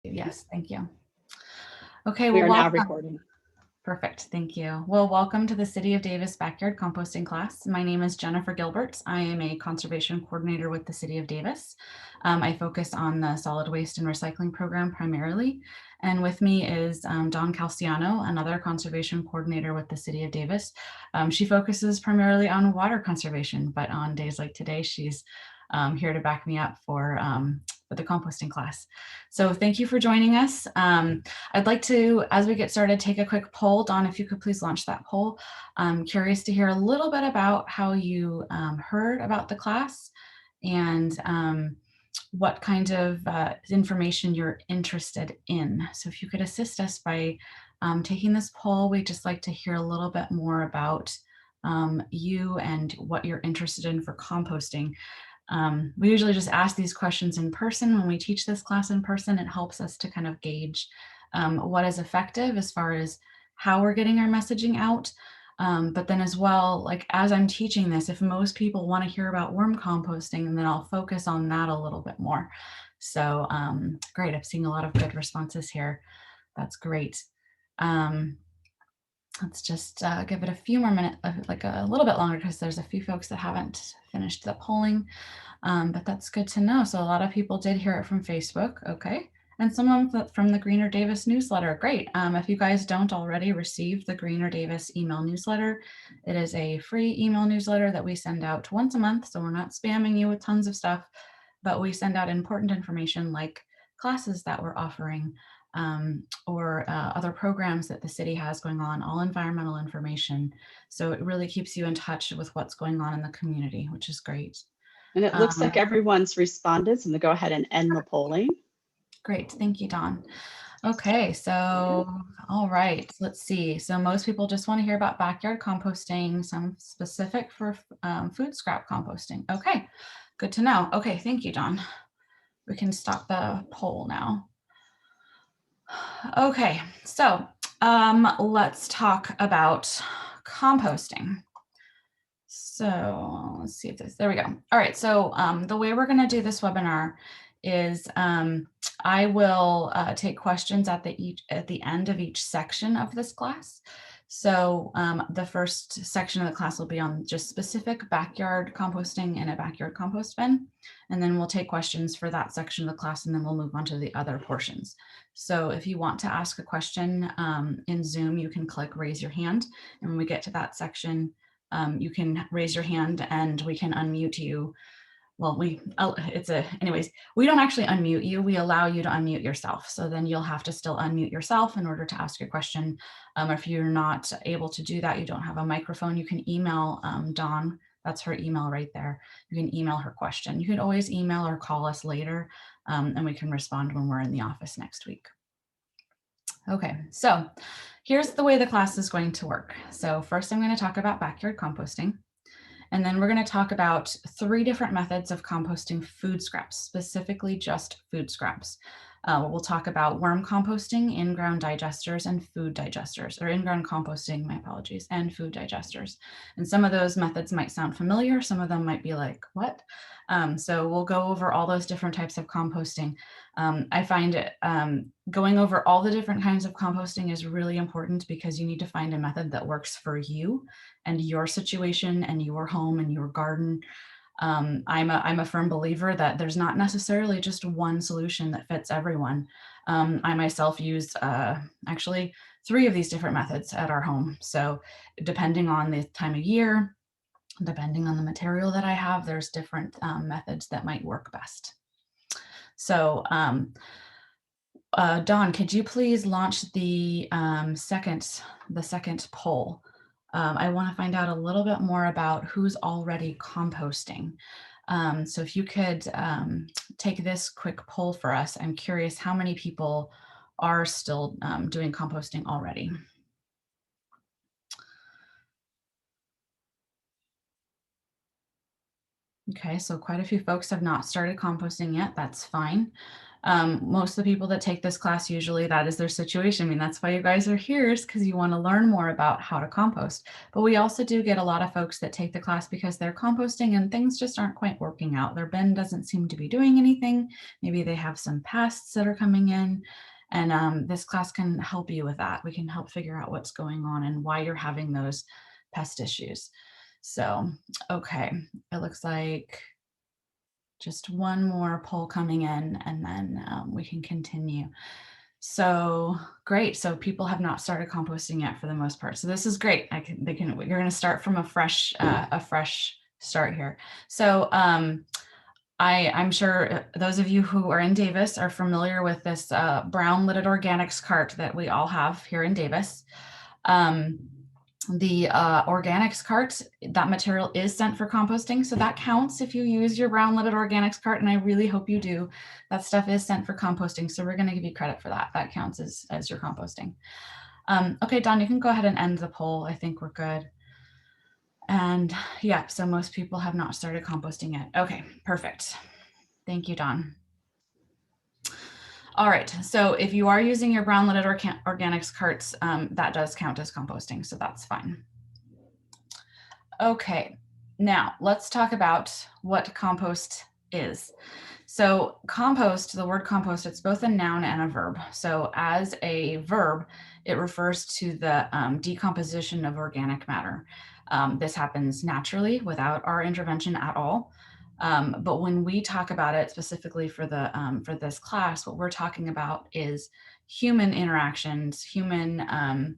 Yes, thank you. Okay, We well, are now welcome. recording. Perfect, thank you. Well, welcome to the City of Davis Backyard Composting class. My name is Jennifer Gilbert. I am a conservation coordinator with the City of Davis. I focus on the solid waste and recycling program primarily. And with me is Dawn Calciano, another conservation coordinator with the City of Davis. She focuses primarily on water conservation, but on days like today, she's here to back me up for the composting class. So thank you for joining us. I'd like to, as we get started, take a quick poll. Dawn, if you could please launch that poll. I'm curious to hear a little bit about how you heard about the class and what kind of information you're interested in. So if you could assist us by taking this poll, we'd just like to hear a little bit more about you and what you're interested in for composting. We usually just ask these questions in person when we teach this class in person. It helps us to kind of gauge what is effective as far as how we're getting our messaging out. But then as well, like as I'm teaching this, if most people want to hear about worm composting, then I'll focus on that a little bit more. So great, I'm seeing a lot of good responses here. That's great. Um, let's just give it a few more minutes, like a little bit longer, because there's a few folks that haven't finished the polling. But that's good to know. So a lot of people did hear it from Facebook. Okay. And some from the Greener Davis newsletter. Great. If you guys don't already receive the Greener Davis email newsletter, it is a free email newsletter that we send out once a month. So we're not spamming you with tons of stuff, but we send out important information like classes that we're offering, or other programs that the city has going on, all environmental information. So it really keeps you in touch with what's going on in the community, which is great. And it looks like everyone's responded, so I'm going to go ahead and end the polling. Great, thank you, Dawn. Okay, so, all right, let's see. So most people just want to hear about backyard composting, some specific for food scrap composting. Okay, good to know. Okay, thank you, Dawn. We can stop the poll now. Okay, so let's talk about composting. So let's see if there we go. All right, so the way we're going to do this webinar is I will take questions at the end of each section of this class. So the first section of the class will be on just specific backyard composting in a backyard compost bin. And then we'll take questions for that section of the class, and then we'll move on to the other portions. So if you want to ask a question in Zoom, you can click raise your hand. And when we get to that section, you can raise your hand and we can unmute you. Well, anyways, we don't actually unmute you. We allow you to unmute yourself. So then you'll have to still unmute yourself in order to ask your question. If you're not able to do that, you don't have a microphone, you can email Dawn. That's her email right there. You can email her question. You can always email or call us later, and we can respond when we're in the office next week. Okay, so here's the way the class is going to work. So first I'm going to talk about backyard composting. And then we're going to talk about 3 different methods of composting food scraps, specifically just food scraps. We'll talk about worm composting, in-ground digesters, and food digesters, or in-ground composting, my apologies, and food digesters. And some of those methods might sound familiar. Some of them might be like, what? So we'll go over all those different types of composting. I find it going over all the different kinds of composting is really important because you need to find a method that works for you and your situation and your home and your garden. I'm a firm believer that there's not necessarily just one solution that fits everyone. I myself use actually 3 of these different methods at our home. So depending on the time of year, depending on the material that I have, there's different methods that might work best. So Dawn, could you please launch the second poll? I want to find out a little bit more about who's already composting. So if you could take this quick poll for us, I'm curious how many people are still doing composting already. Okay, so quite a few folks have not started composting yet. That's fine. Most of the people that take this class, usually that is their situation. I mean, that's why you guys are here, is because you want to learn more about how to compost. But we also do get a lot of folks that take the class because they're composting and things just aren't quite working out. Their bin doesn't seem to be doing anything. Maybe they have some pests that are coming in. And this class can help you with that. We can help figure out what's going on and why you're having those pest issues. So, okay, it looks like just one more poll coming in, and then we can continue. So great. So people have not started composting yet for the most part. So this is great. You're going to start from a fresh start here. So I'm sure those of you who are in Davis are familiar with this brown lidded organics cart that we all have here in Davis. The organics cart, that material is sent for composting. So that counts if you use your brown lidded organics cart. And I really hope you do. That stuff is sent for composting. So we're going to give you credit for that. That counts as your composting. Okay, Don, you can go ahead and end the poll. I think we're good. And yeah, so most people have not started composting yet. Okay, perfect. Thank you, Don. All right, so if you are using your brown lidded organics carts, that does count as composting, so that's fine. Okay, now let's talk about what compost is. So compost, the word compost, it's both a noun and a verb. So as a verb, it refers to the decomposition of organic matter. This happens naturally without our intervention at all. But when we talk about it specifically for this class, what we're talking about is human interactions, human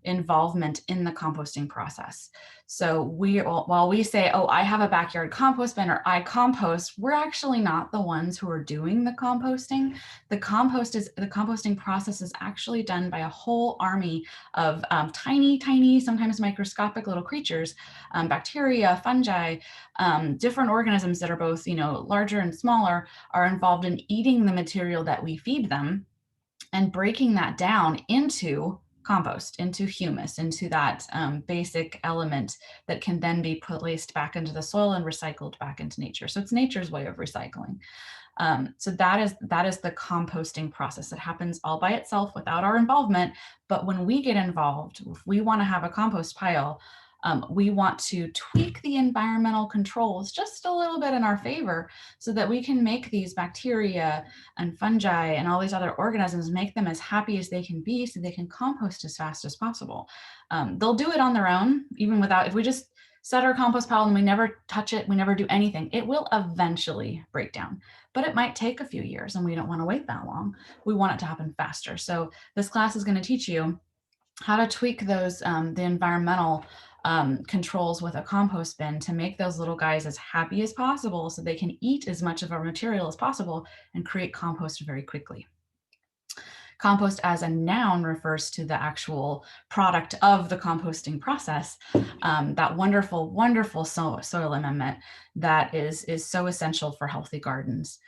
involvement in the composting process. So while we say, oh, I have a backyard compost bin or I compost, we're actually not the ones who are doing the composting. The composting process is actually done by a whole army of tiny, sometimes microscopic little creatures, bacteria, fungi, different organisms that are both, larger and smaller, are involved in eating the material that we feed them and breaking that down into compost, into humus, into that basic element that can then be placed back into the soil and recycled back into nature. So it's nature's way of recycling. So that is the composting process. It happens all by itself without our involvement. But when we get involved, if we want to have a compost pile, we want to tweak the environmental controls just a little bit in our favor so that we can make these bacteria and fungi and all these other organisms, make them as happy as they can be so they can compost as fast as possible. They'll do it on their own, even without, if we just set our compost pile and we never touch it, we never do anything, it will eventually break down. But it might take a few years and we don't want to wait that long. We want it to happen faster. So this class is going to teach you how to tweak those, the environmental controls with a compost bin to make those little guys as happy as possible so they can eat as much of our material as possible and create compost very quickly. Compost as a noun refers to the actual product of the composting process, that wonderful soil amendment that is so essential for healthy gardens.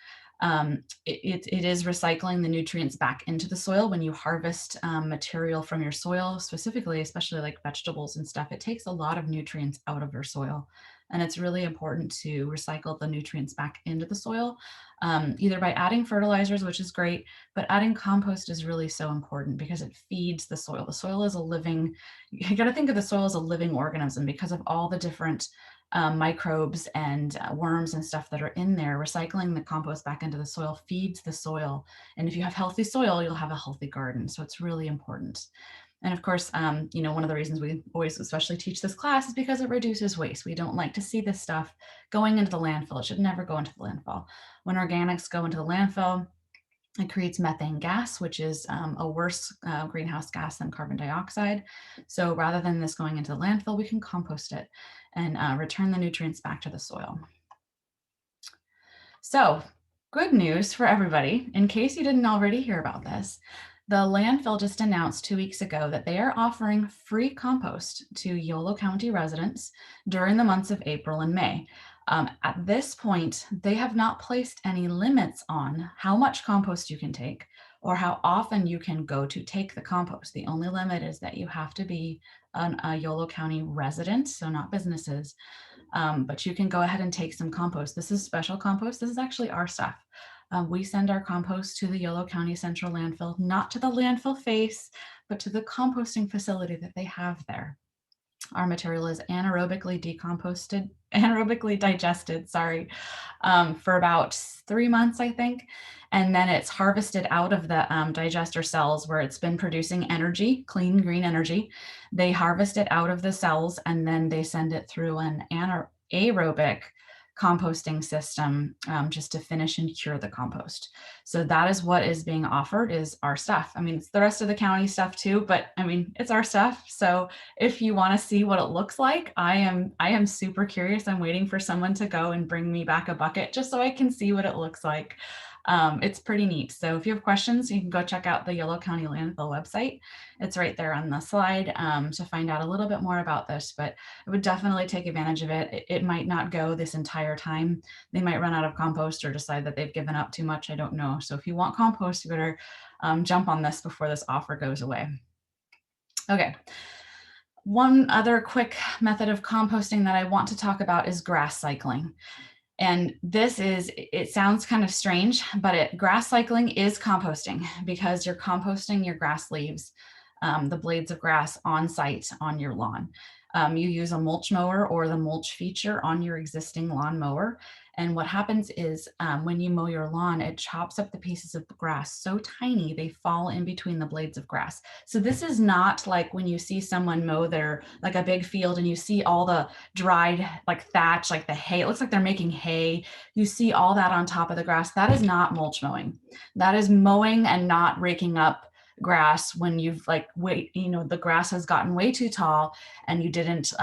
It is recycling the nutrients back into the soil. When you harvest material from your soil, specifically, especially like vegetables and stuff, it takes a lot of nutrients out of your soil. And it's really important to recycle the nutrients back into the soil, either by adding fertilizers, which is great, but adding compost is really so important because it feeds the soil. The soil is a living, you got to think of the soil as a living organism because of all the different microbes and worms and stuff that are in there. Recycling the compost back into the soil feeds the soil. And if you have healthy soil, you'll have a healthy garden. So it's really important. And of course, one of the reasons we always especially teach this class is because it reduces waste. We don't like to see this stuff going into the landfill. It should never go into the landfill. When organics go into the landfill, it creates methane gas, which is a worse greenhouse gas than carbon dioxide. So rather than this going into the landfill, we can compost it and return the nutrients back to the soil. So good news for everybody, in case you didn't already hear about this, the landfill just announced 2 weeks ago that they are offering free compost to Yolo County residents during the months of April and May. At this point, they have not placed any limits on how much compost you can take or how often you can go to take the compost. The only limit is that you have to be a Yolo County resident, so not businesses, but you can go ahead and take some compost. This is special compost. This is actually our stuff. We send our compost to the Yolo County Central Landfill, not to the landfill face, but to the composting facility that they have there. Our material is anaerobically digested, for about 3 months, I think. And then it's harvested out of the digester cells where it's been producing energy, clean green energy. They harvest it out of the cells and then they send it through an anaerobic composting system just to finish and cure the compost. So that is what is being offered is our stuff. I mean, it's the rest of the county stuff too, but I mean, it's our stuff. So if you want to see what it looks like, I am super curious. I'm waiting for someone to go and bring me back a bucket just so I can see what it looks like. It's pretty neat. So if you have questions, you can go check out the Yolo County Landfill website. It's right there on the slide to find out a little bit more about this, but I would definitely take advantage of it. It might not go this entire time. They might run out of compost or decide that they've given up too much. I don't know. So if you want compost, you better jump on this before this offer goes away. Okay. One other quick method of composting that I want to talk about is grass cycling. And it sounds kind of strange, but grass cycling is composting because you're composting your grass leaves, the blades of grass on site on your lawn. You use a mulch mower or the mulch feature on your existing lawn mower. And what happens is when you mow your lawn, it chops up the pieces of grass so tiny they fall in between the blades of grass. So this is not like when you see someone mow their like a big field and you see all the dried like thatch, like the hay. It looks like they're making hay. You see all that on top of the grass. That is not mulch mowing. That is mowing and not raking up grass when you've the grass has gotten way too tall and you didn't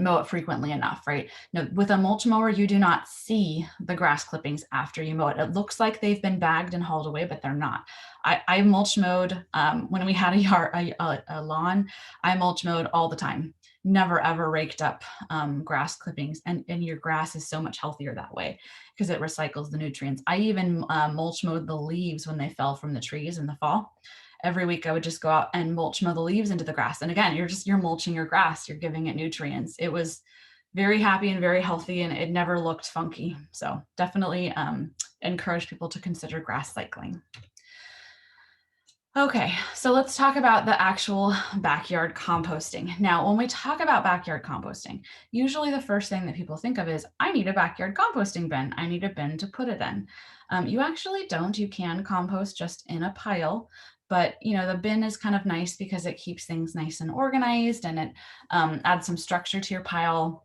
mow it frequently enough, right? No, with a mulch mower, you do not see the grass clippings after you mow it. It looks like they've been bagged and hauled away, but they're not. I mulch mowed when we had a lawn. I mulch mowed all the time. Never ever raked up grass clippings, and your grass is so much healthier that way because it recycles the nutrients. I even mulch mowed the leaves when they fell from the trees in the fall. Every week I would just go out and mulch mow the leaves into the grass. And again, you're mulching your grass, you're giving it nutrients. It was very happy and very healthy and it never looked funky. So definitely encourage people to consider grass cycling. Okay, so let's talk about the actual backyard composting. Now, when we talk about backyard composting, usually the first thing that people think of is, I need a backyard composting bin. I need a bin to put it in. You actually don't. You can compost just in a pile, but the bin is kind of nice because it keeps things nice and organized and it adds some structure to your pile.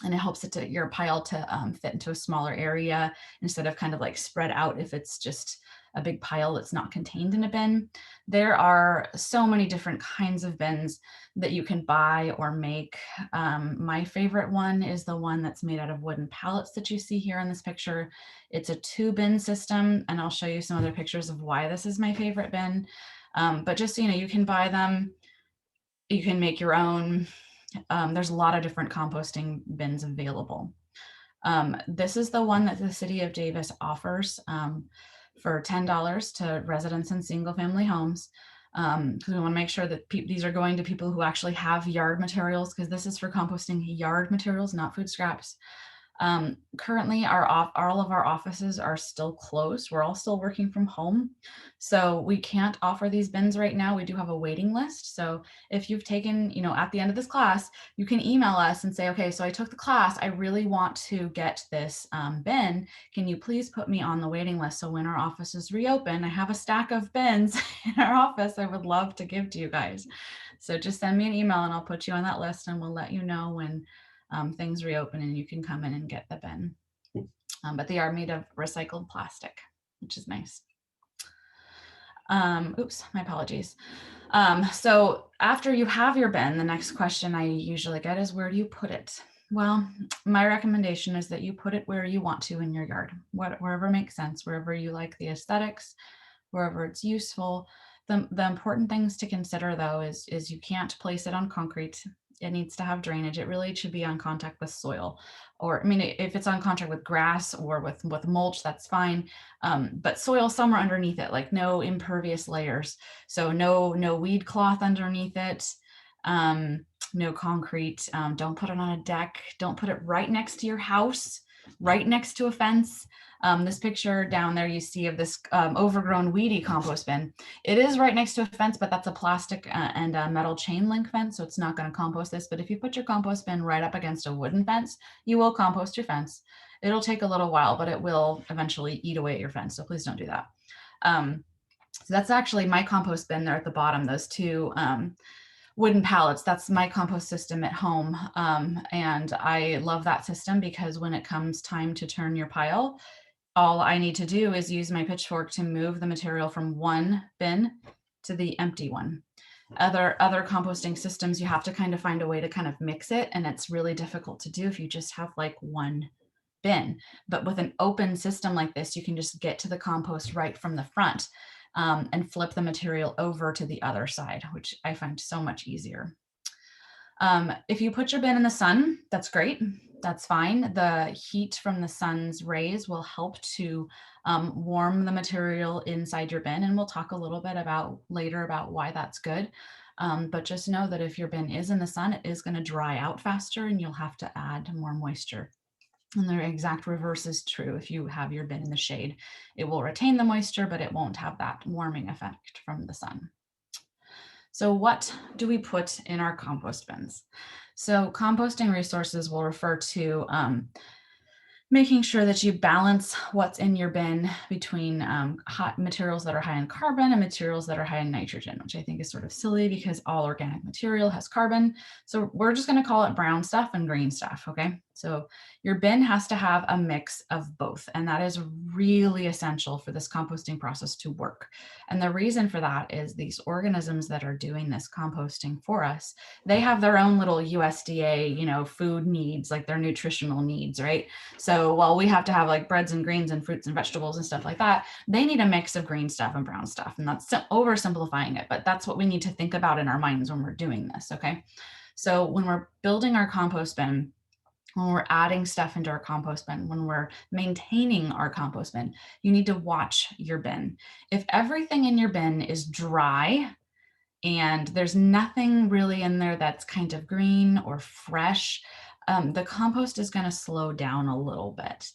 And it helps your pile to fit into a smaller area instead of kind of like spread out if it's just a big pile that's not contained in a bin. There are so many different kinds of bins that you can buy or make. My favorite one is the one that's made out of wooden pallets that you see here in this picture. It's a 2-bin system, and I'll show you some other pictures of why this is my favorite bin. But just so you know, you can buy them. You can make your own. There's a lot of different composting bins available. This is the one that the city of Davis offers for $10 to residents in single family homes. Because we want to make sure that these are going to people who actually have yard materials, because this is for composting yard materials, not food scraps. Currently, all of our offices are still closed. We're all still working from home. So we can't offer these bins right now. We do have a waiting list. So if you've taken, at the end of this class, you can email us and say, okay, so I took the class. I really want to get this bin. Can you please put me on the waiting list? So when our offices reopen, I have a stack of bins in our office I would love to give to you guys. So just send me an email and I'll put you on that list and we'll let you know when things reopen and you can come in and get the bin. But they are made of recycled plastic, which is nice. Oops, my apologies. So after you have your bin, the next question I usually get is, where do you put it? Well, my recommendation is that you put it where you want to in your yard, wherever makes sense, wherever you like the aesthetics, wherever it's useful. The important things to consider, though, is you can't place it on concrete. It needs to have drainage. It really should be on contact with soil. Or, I mean, if it's on contact with grass or with mulch, that's fine. But soil somewhere underneath it, like no impervious layers. So no weed cloth underneath it. No concrete. Don't put it on a deck. Don't put it right next to your house, right next to a fence. This picture down there you see of this overgrown weedy compost bin. It is right next to a fence, but that's a plastic and a metal chain link fence, so it's not going to compost this. But if you put your compost bin right up against a wooden fence, you will compost your fence. It'll take a little while, but it will eventually eat away at your fence, so please don't do that. So that's actually my compost bin there at the bottom, those two wooden pallets. That's my compost system at home. And I love that system because when it comes time to turn your pile, all I need to do is use my pitchfork to move the material from one bin to the empty one. Other composting systems, you have to kind of find a way to kind of mix it, and it's really difficult to do if you just have like one bin. But with an open system like this, you can just get to the compost right from the front and flip the material over to the other side, which I find so much easier. If you put your bin in the sun, that's great. That's fine. The heat from the sun's rays will help to warm the material inside your bin. And we'll talk a little bit later about why that's good. But just know that if your bin is in the sun, it is going to dry out faster and you'll have to add more moisture. And the exact reverse is true. If you have your bin in the shade, it will retain the moisture, but it won't have that warming effect from the sun. So what do we put in our compost bins? So composting resources will refer to making sure that you balance what's in your bin between hot materials that are high in carbon and materials that are high in nitrogen, which I think is sort of silly because all organic material has carbon. So we're just going to call it brown stuff and green stuff. Okay. So your bin has to have a mix of both. And that is really essential for this composting process to work. And the reason for that is these organisms that are doing this composting for us, they have their own little USDA, food needs, like their nutritional needs, right? So while we have to have like breads and greens and fruits and vegetables and stuff like that, they need a mix of green stuff and brown stuff. And that's oversimplifying it, but that's what we need to think about in our minds when we're doing this, okay? So when we're building our compost bin, when we're adding stuff into our compost bin, when we're maintaining our compost bin, you need to watch your bin. If everything in your bin is dry and there's nothing really in there that's kind of green or fresh, the compost is going to slow down a little bit.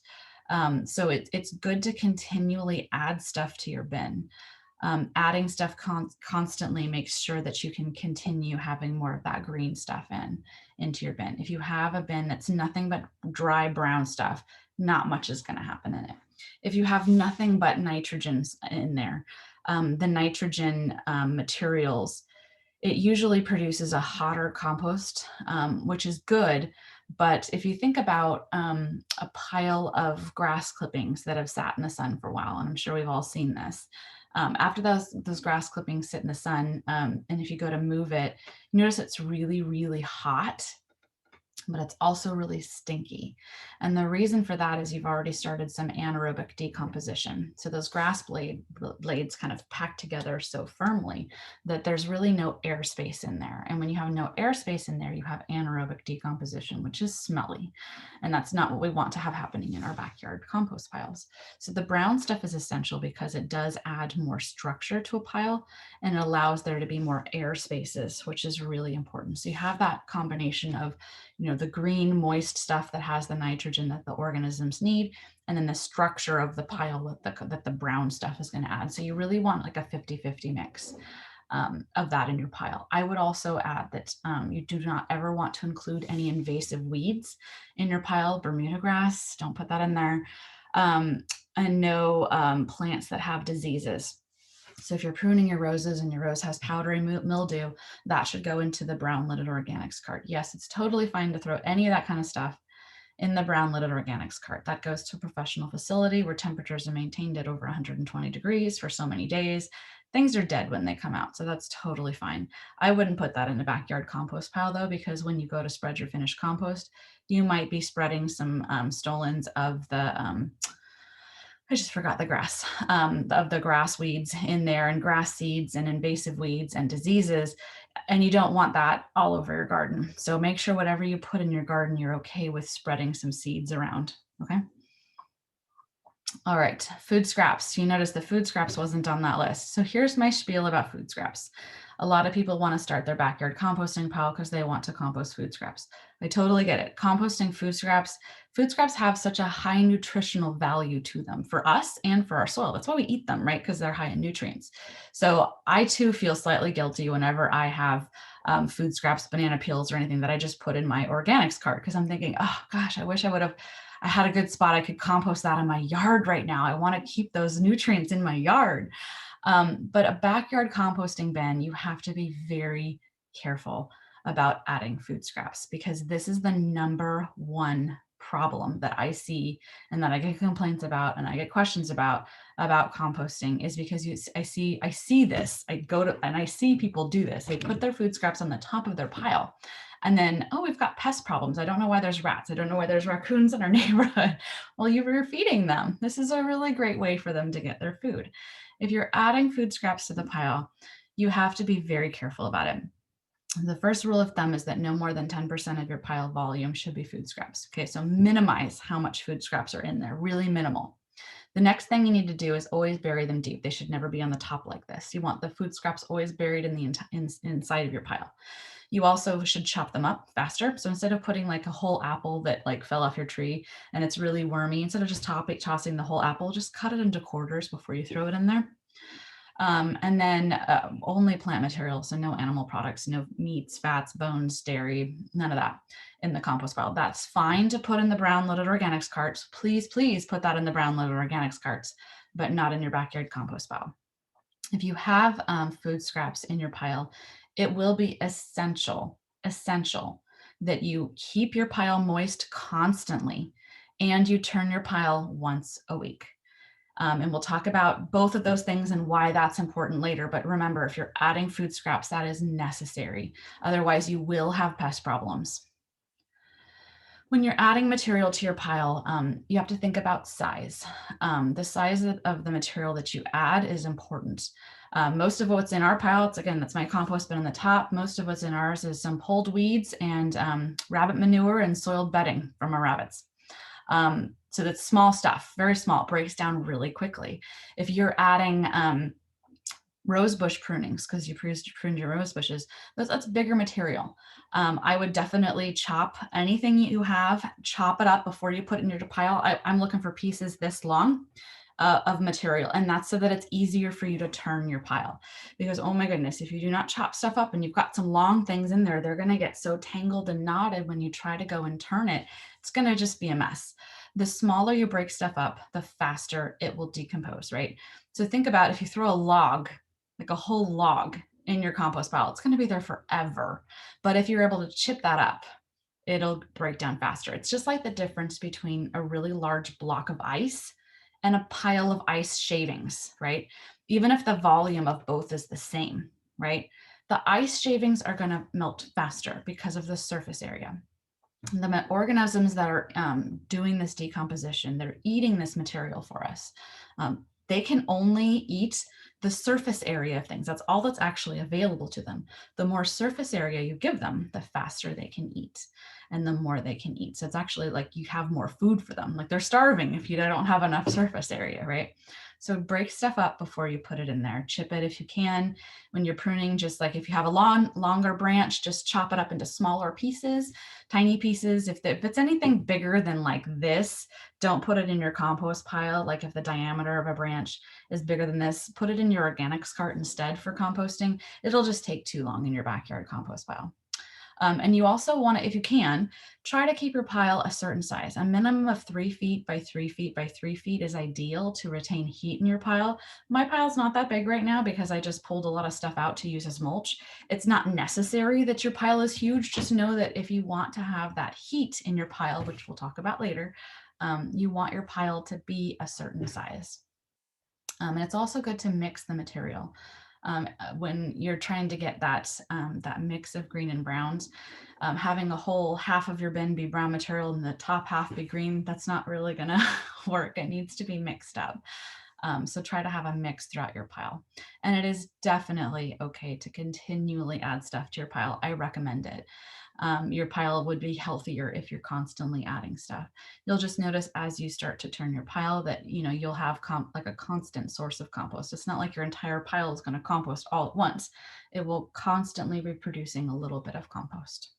So it's good to continually add stuff to your bin. Adding stuff constantly makes sure that you can continue having more of that green stuff into your bin. If you have a bin that's nothing but dry brown stuff, not much is going to happen in it. If you have nothing but nitrogens in there, the nitrogen materials, it usually produces a hotter compost, which is good. But if you think about a pile of grass clippings that have sat in the sun for a while, and I'm sure we've all seen this, after those grass clippings sit in the sun, and if you go to move it, you notice it's really, really hot, but it's also really stinky. And the reason for that is you've already started some anaerobic decomposition. So those grass blades kind of pack together so firmly that there's really no airspace in there. And when you have no airspace in there, you have anaerobic decomposition, which is smelly. And that's not what we want to have happening in our backyard compost piles. So the brown stuff is essential because it does add more structure to a pile and it allows there to be more air spaces, which is really important. So you have that combination of the green moist stuff that has the nitrogen that the organisms need, and then the structure of the pile that the brown stuff is going to add. So you really want like a 50-50 mix of that in your pile. I would also add that you do not ever want to include any invasive weeds in your pile. Bermuda grass, don't put that in there. And no plants that have diseases. So if you're pruning your roses and your rose has powdery mildew, that should go into the brown lidded organics cart. Yes, it's totally fine to throw any of that kind of stuff in the brown lidded organics cart. That goes to a professional facility where temperatures are maintained at over 120 degrees for so many days. Things are dead when they come out, so that's totally fine. I wouldn't put that in a backyard compost pile though, because when you go to spread your finished compost, you might be spreading some stolons of the I just forgot the grass, of the grass weeds in there, and grass seeds and invasive weeds and diseases. And you don't want that all over your garden. So make sure whatever you put in your garden, you're okay with spreading some seeds around. Okay. All right, food scraps. You notice the food scraps wasn't on that list. So here's my spiel about food scraps. A lot of people want to start their backyard composting pile because they want to compost food scraps. I totally get it. Composting food scraps have such a high nutritional value to them for us and for our soil. That's why we eat them, right? Because they're high in nutrients. So I too feel slightly guilty whenever I have food scraps, banana peels, or anything that I just put in my organics cart because I'm thinking, oh gosh, I wish I had a good spot. I could compost that in my yard right now. I want to keep those nutrients in my yard. But a backyard composting bin, you have to be very careful about adding food scraps because this is the number one problem that I see and that I get complaints about and I get questions about composting is because I see this. I go to and I see people do this. They put their food scraps on the top of their pile. And then, oh, we've got pest problems. I don't know why there's rats. I don't know why there's raccoons in our neighborhood. Well, you were feeding them. This is a really great way for them to get their food. If you're adding food scraps to the pile, you have to be very careful about it. The first rule of thumb is that no more than 10% of your pile volume should be food scraps. Okay, so minimize how much food scraps are in there, really minimal. The next thing you need to do is always bury them deep. They should never be on the top like this. You want the food scraps always buried in the inside of your pile. You also should chop them up faster. So instead of putting like a whole apple that like fell off your tree and it's really wormy, instead of just tossing the whole apple, just cut it into quarters before you throw it in there. And then only plant material, so no animal products, no meats, fats, bones, dairy, none of that in the compost pile. That's fine to put in the brown loaded organics carts. Please, please put that in the brown loaded organics carts, but not in your backyard compost pile. If you have food scraps in your pile, it will be essential that you keep your pile moist constantly and you turn your pile once a week. And we'll talk about both of those things and why that's important later. But remember, if you're adding food scraps, that is necessary. Otherwise, you will have pest problems. When you're adding material to your pile, you have to think about size. The size of the material that you add is important. Most of what's in our pile, that's my compost bin on the top. Most of what's in ours is some pulled weeds and rabbit manure and soiled bedding from our rabbits. So that's small stuff, very small, breaks down really quickly. If you're adding rosebush prunings, because you pruned your rose bushes, that's bigger material. I would definitely chop anything you have, chop it up before you put it in your pile. I'm looking for pieces this long of material, and that's so that it's easier for you to turn your pile. Because oh my goodness, if you do not chop stuff up and you've got some long things in there, they're going to get so tangled and knotted when you try to go and turn it. It's going to just be a mess. The smaller you break stuff up, the faster it will decompose, right? So think about if you throw a log, like a whole log in your compost pile, it's going to be there forever. But if you're able to chip that up, it'll break down faster. It's just like the difference between a really large block of ice and a pile of ice shavings, right? Even if the volume of both is the same, right? The ice shavings are going to melt faster because of the surface area. The organisms that are doing this decomposition, they're eating this material for us. They can only eat the surface area of things. That's all that's actually available to them. The more surface area you give them, the faster they can eat and the more they can eat. So it's actually like you have more food for them. Like they're starving if you don't have enough surface area, right? So break stuff up before you put it in there. Chip it if you can. When you're pruning, just like if you have a longer branch, just chop it up into smaller pieces, tiny pieces. If it's anything bigger than like this, don't put it in your compost pile. Like if the diameter of a branch is bigger than this, put it in your organics cart instead for composting. It'll just take too long in your backyard compost pile. And you also want to, if you can, try to keep your pile a certain size. A minimum of 3 feet by 3 feet by 3 feet is ideal to retain heat in your pile. My pile's not that big right now because I just pulled a lot of stuff out to use as mulch. It's not necessary that your pile is huge. Just know that if you want to have that heat in your pile, which we'll talk about later, you want your pile to be a certain size. And it's also good to mix the material. When you're trying to get that mix of green and browns, having a whole half of your bin be brown material and the top half be green, that's not really gonna work. It needs to be mixed up. So try to have a mix throughout your pile. And it is definitely okay to continually add stuff to your pile. I recommend it. Your pile would be healthier if you're constantly adding stuff. You'll just notice as you start to turn your pile that, you'll have like a constant source of compost. It's not like your entire pile is going to compost all at once. It will constantly be producing a little bit of compost.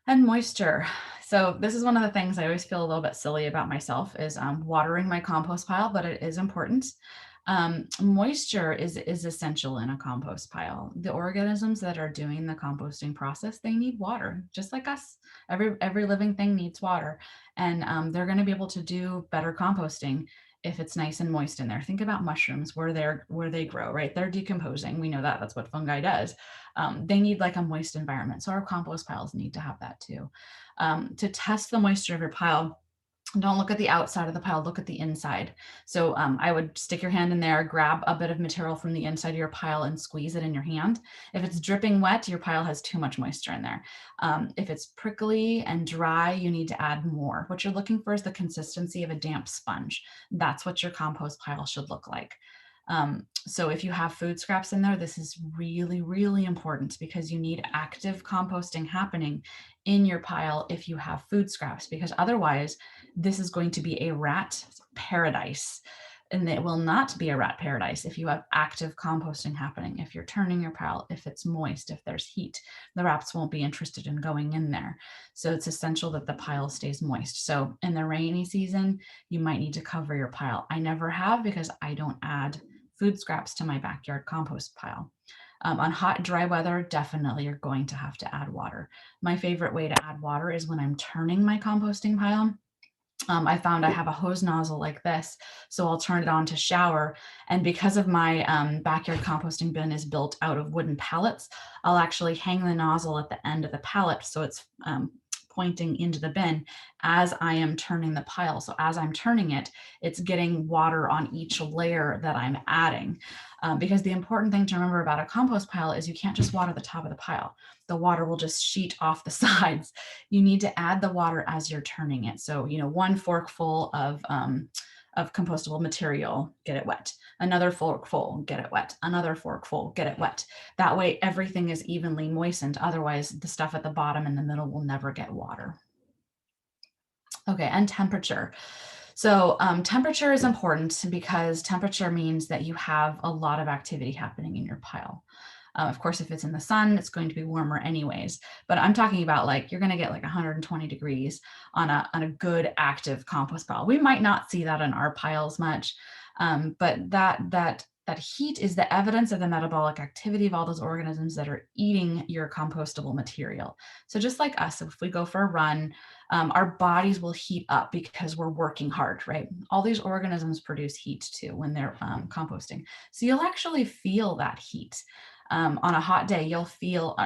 And moisture. So this is one of the things I always feel a little bit silly about myself is watering my compost pile, but it is important. Moisture is essential in a compost pile. The organisms that are doing the composting process, they need water, just like us. Every living thing needs water, and they're going to be able to do better composting if it's nice and moist in there. Think about mushrooms, where they grow, right? They're decomposing. We know that. That's what fungi does. They need like a moist environment. So our compost piles need to have that too. To test the moisture of your pile, don't look at the outside of the pile, look at the inside. So I would stick your hand in there, grab a bit of material from the inside of your pile and squeeze it in your hand. If it's dripping wet, your pile has too much moisture in there. If it's prickly and dry, you need to add more. What you're looking for is the consistency of a damp sponge. That's what your compost pile should look like. So if you have food scraps in there, this is really, really important because you need active composting happening in your pile if you have food scraps, because otherwise this is going to be a rat paradise. And it will not be a rat paradise if you have active composting happening. If you're turning your pile, if it's moist, if there's heat, the rats won't be interested in going in there. So it's essential that the pile stays moist. So in the rainy season, you might need to cover your pile. I never have because I don't add food scraps to my backyard compost pile. On hot, dry weather, definitely you're going to have to add water. My favorite way to add water is when I'm turning my composting pile. I found I have a hose nozzle like this, so I'll turn it on to shower. And because of my backyard composting bin is built out of wooden pallets, I'll actually hang the nozzle at the end of the pallet so it's pointing into the bin as I am turning the pile. So as I'm turning it, it's getting water on each layer that I'm adding. Because the important thing to remember about a compost pile is you can't just water the top of the pile. The water will just sheet off the sides. You need to add the water as you're turning it. So, one forkful of compostable material, get it wet. Another forkful, get it wet. Another forkful, get it wet. That way everything is evenly moistened. Otherwise, the stuff at the bottom and the middle will never get water. Okay, and temperature. So temperature is important because temperature means that you have a lot of activity happening in your pile. Of course, if it's in the sun, it's going to be warmer anyways. But I'm talking about like you're going to get like 120 degrees on a good active compost pile. We might not see that in our piles much, but that heat is the evidence of the metabolic activity of all those organisms that are eating your compostable material. So just like us, if we go for a run, our bodies will heat up because we're working hard, right? All these organisms produce heat too when they're composting. So you'll actually feel that heat. On a hot day, you'll feel,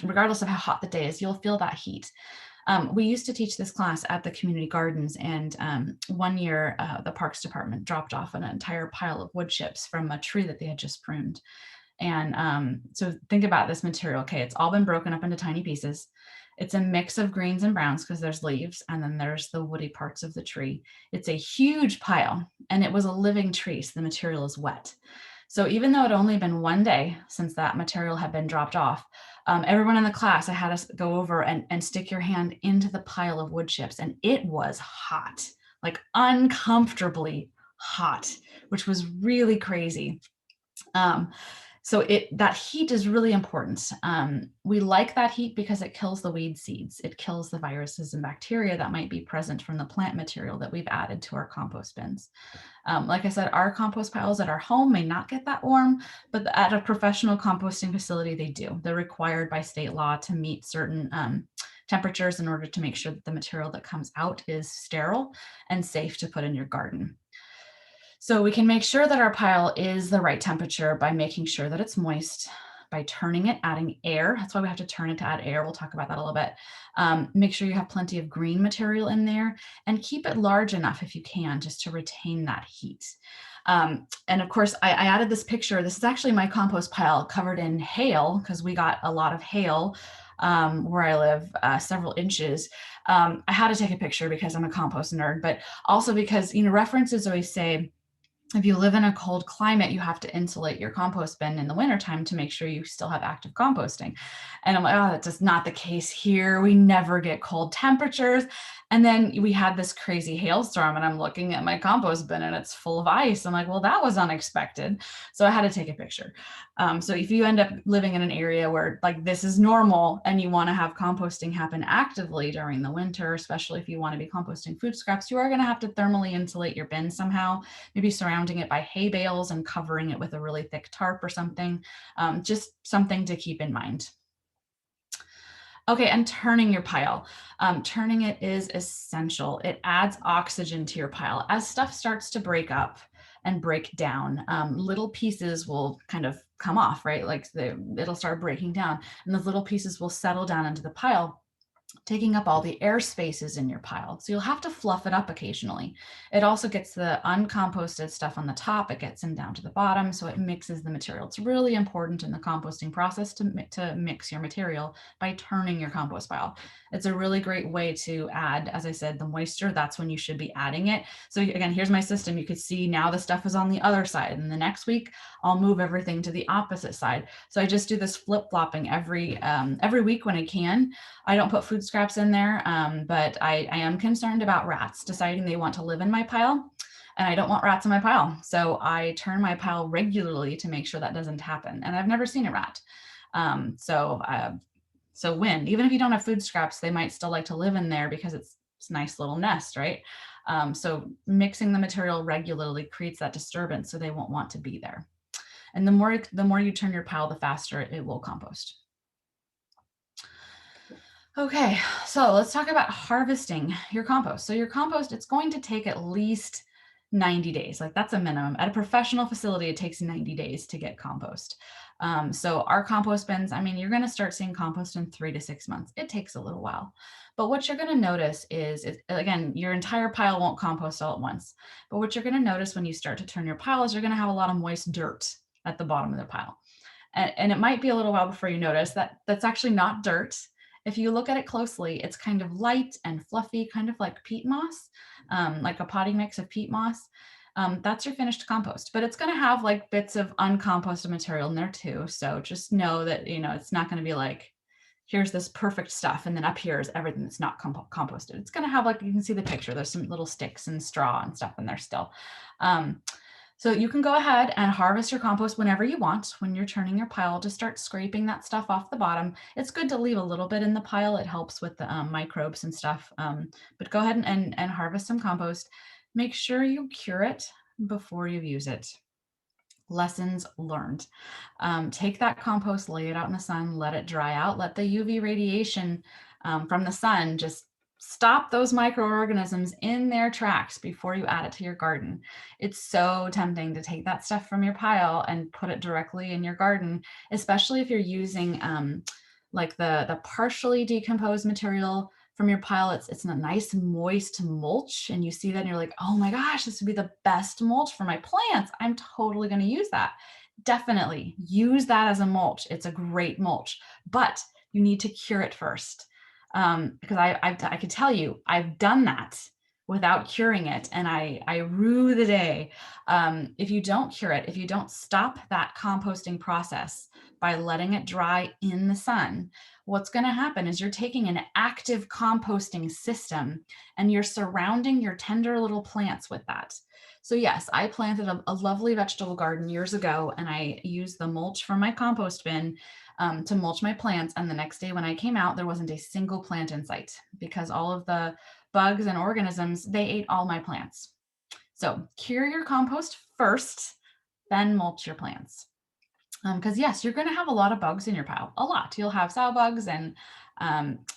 regardless of how hot the day is, you'll feel that heat. We used to teach this class at the community gardens, and one year the Parks Department dropped off an entire pile of wood chips from a tree that they had just pruned. And so think about this material. Okay, it's all been broken up into tiny pieces. It's a mix of greens and browns because there's leaves, and then there's the woody parts of the tree. It's a huge pile, and it was a living tree, so the material is wet. So even though it had only been one day since that material had been dropped off, everyone in the class, I had us go over and stick your hand into the pile of wood chips, and it was hot, like uncomfortably hot, which was really crazy. So that heat is really important. We like that heat because it kills the weed seeds. It kills the viruses and bacteria that might be present from the plant material that we've added to our compost bins. Like I said, our compost piles at our home may not get that warm, but at a professional composting facility, they do. They're required by state law to meet certain temperatures in order to make sure that the material that comes out is sterile and safe to put in your garden. So we can make sure that our pile is the right temperature by making sure that it's moist, by turning it, adding air. That's why we have to turn it to add air. We'll talk about that a little bit. Make sure you have plenty of green material in there and keep it large enough if you can, just to retain that heat. And of course, I added this picture. This is actually my compost pile covered in hail because we got a lot of hail where I live, several inches. I had to take a picture because I'm a compost nerd, but also because, references always say, if you live in a cold climate, you have to insulate your compost bin in the wintertime to make sure you still have active composting. And I'm like, oh, that's just not the case here. We never get cold temperatures. And then we had this crazy hailstorm, and I'm looking at my compost bin and it's full of ice. I'm like, well, that was unexpected. So I had to take a picture. So if you end up living in an area where like this is normal and you want to have composting happen actively during the winter, especially if you want to be composting food scraps, you are going to have to thermally insulate your bin somehow, maybe surrounding it by hay bales and covering it with a really thick tarp or something. Just something to keep in mind. Okay, and turning your pile. Turning it is essential. It adds oxygen to your pile. As stuff starts to break up and break down, little pieces will kind of come off, right? Like it'll start breaking down, and those little pieces will settle down into the pile, taking up all the air spaces in your pile. So you'll have to fluff it up occasionally. It also gets the uncomposted stuff on the top. It gets them down to the bottom, so it mixes the material. It's really important in the composting process to mix your material by turning your compost pile. It's a really great way to add, as I said, the moisture. That's when you should be adding it. So again, here's my system. You could see now the stuff is on the other side, and the next week I'll move everything to the opposite side. So I just do this flip-flopping every week when I can. I don't put food scraps in there, but I am concerned about rats deciding they want to live in my pile, and I don't want rats in my pile. So I turn my pile regularly to make sure that doesn't happen. And I've never seen a rat. So even if you don't have food scraps, they might still like to live in there because it's a nice little nest, right? So mixing the material regularly creates that disturbance, so they won't want to be there. And the more you turn your pile, the faster it will compost. Okay, so let's talk about harvesting your compost. So your compost, it's going to take at least 90 days. Like that's a minimum. At a professional facility, it takes 90 days to get compost. So our compost bins, I mean, you're going to start seeing compost in 3 to 6 months. It takes a little while. But what you're going to notice is, again, your entire pile won't compost all at once. But what you're going to notice when you start to turn your pile is you're going to have a lot of moist dirt at the bottom of the pile. And it might be a little while before you notice that that's actually not dirt. If you look at it closely, it's kind of light and fluffy, kind of like peat moss, like a potting mix of peat moss. That's your finished compost, but it's going to have like bits of uncomposted material in there too. So just know that, it's not going to be like, here's this perfect stuff, and then up here is everything that's not composted. It's going to have, like, you can see the picture, there's some little sticks and straw and stuff in there still. So you can go ahead and harvest your compost whenever you want. When you're turning your pile, just start scraping that stuff off the bottom. It's good to leave a little bit in the pile. It helps with the microbes and stuff. But go ahead and harvest some compost. Make sure you cure it before you use it. Lessons learned. Take that compost, lay it out in the sun, let it dry out, let the UV radiation from the sun just stop those microorganisms in their tracks before you add it to your garden. It's so tempting to take that stuff from your pile and put it directly in your garden, especially if you're using like the partially decomposed material from your pile. It's a nice moist mulch, and you see that and you're like, oh my gosh, this would be the best mulch for my plants. I'm totally going to use that. Definitely use that as a mulch. It's a great mulch, but you need to cure it first. Because I could tell you, I've done that without curing it, and I rue the day. If you don't cure it, if you don't stop that composting process by letting it dry in the sun, what's going to happen is you're taking an active composting system and you're surrounding your tender little plants with that. So yes, I planted a lovely vegetable garden years ago, and I used the mulch from my compost bin to mulch my plants. And the next day when I came out, there wasn't a single plant in sight because all of the bugs and organisms, they ate all my plants. So cure your compost first, then mulch your plants. Because yes, you're going to have a lot of bugs in your pile, a lot. You'll have sow bugs and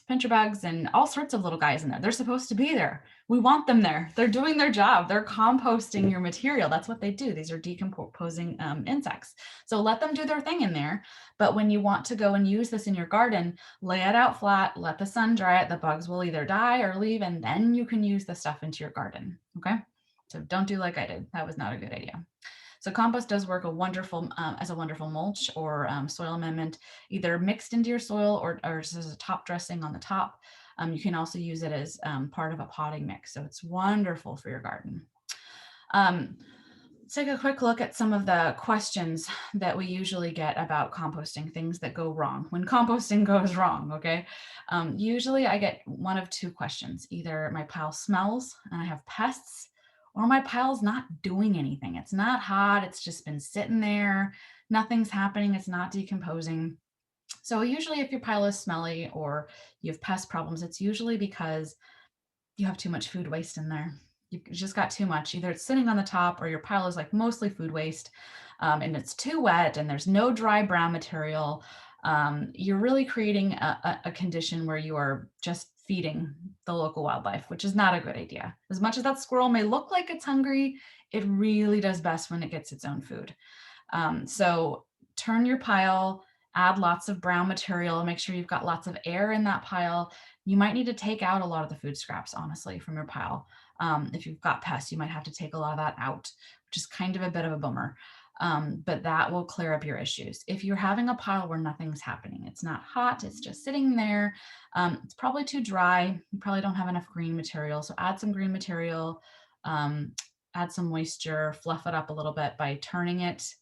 pincher bugs and all sorts of little guys in there. They're supposed to be there. We want them there. They're doing their job. They're composting your material. That's what they do. These are decomposing insects. So let them do their thing in there. But when you want to go and use this in your garden, lay it out flat, let the sun dry it. The bugs will either die or leave, and then you can use the stuff into your garden. Okay. So don't do like I did. That was not a good idea. So compost does work as a wonderful mulch or soil amendment, either mixed into your soil or just as a top dressing on the top. You can also use it as part of a potting mix. So it's wonderful for your garden. Let's take a quick look at some of the questions that we usually get about composting, things that go wrong when composting goes wrong, okay? Usually I get one of two questions. Either my pile smells and I have pests, or my pile's not doing anything. It's not hot, it's just been sitting there, nothing's happening, it's not decomposing. So usually if your pile is smelly or you have pest problems, it's usually because you have too much food waste in there. You've just got too much. Either it's sitting on the top or your pile is like mostly food waste and it's too wet and there's no dry brown material. You're really creating a condition where you are just feeding the local wildlife, which is not a good idea. As much as that squirrel may look like it's hungry, it really does best when it gets its own food. So turn your pile, add lots of brown material, make sure you've got lots of air in that pile. You might need to take out a lot of the food scraps, honestly, from your pile. If you've got pests, you might have to take a lot of that out, which is kind of a bit of a bummer. But that will clear up your issues. If you're having a pile where nothing's happening, it's not hot, it's just sitting there, it's probably too dry, you probably don't have enough green material. So add some green material, add some moisture, fluff it up a little bit by turning it,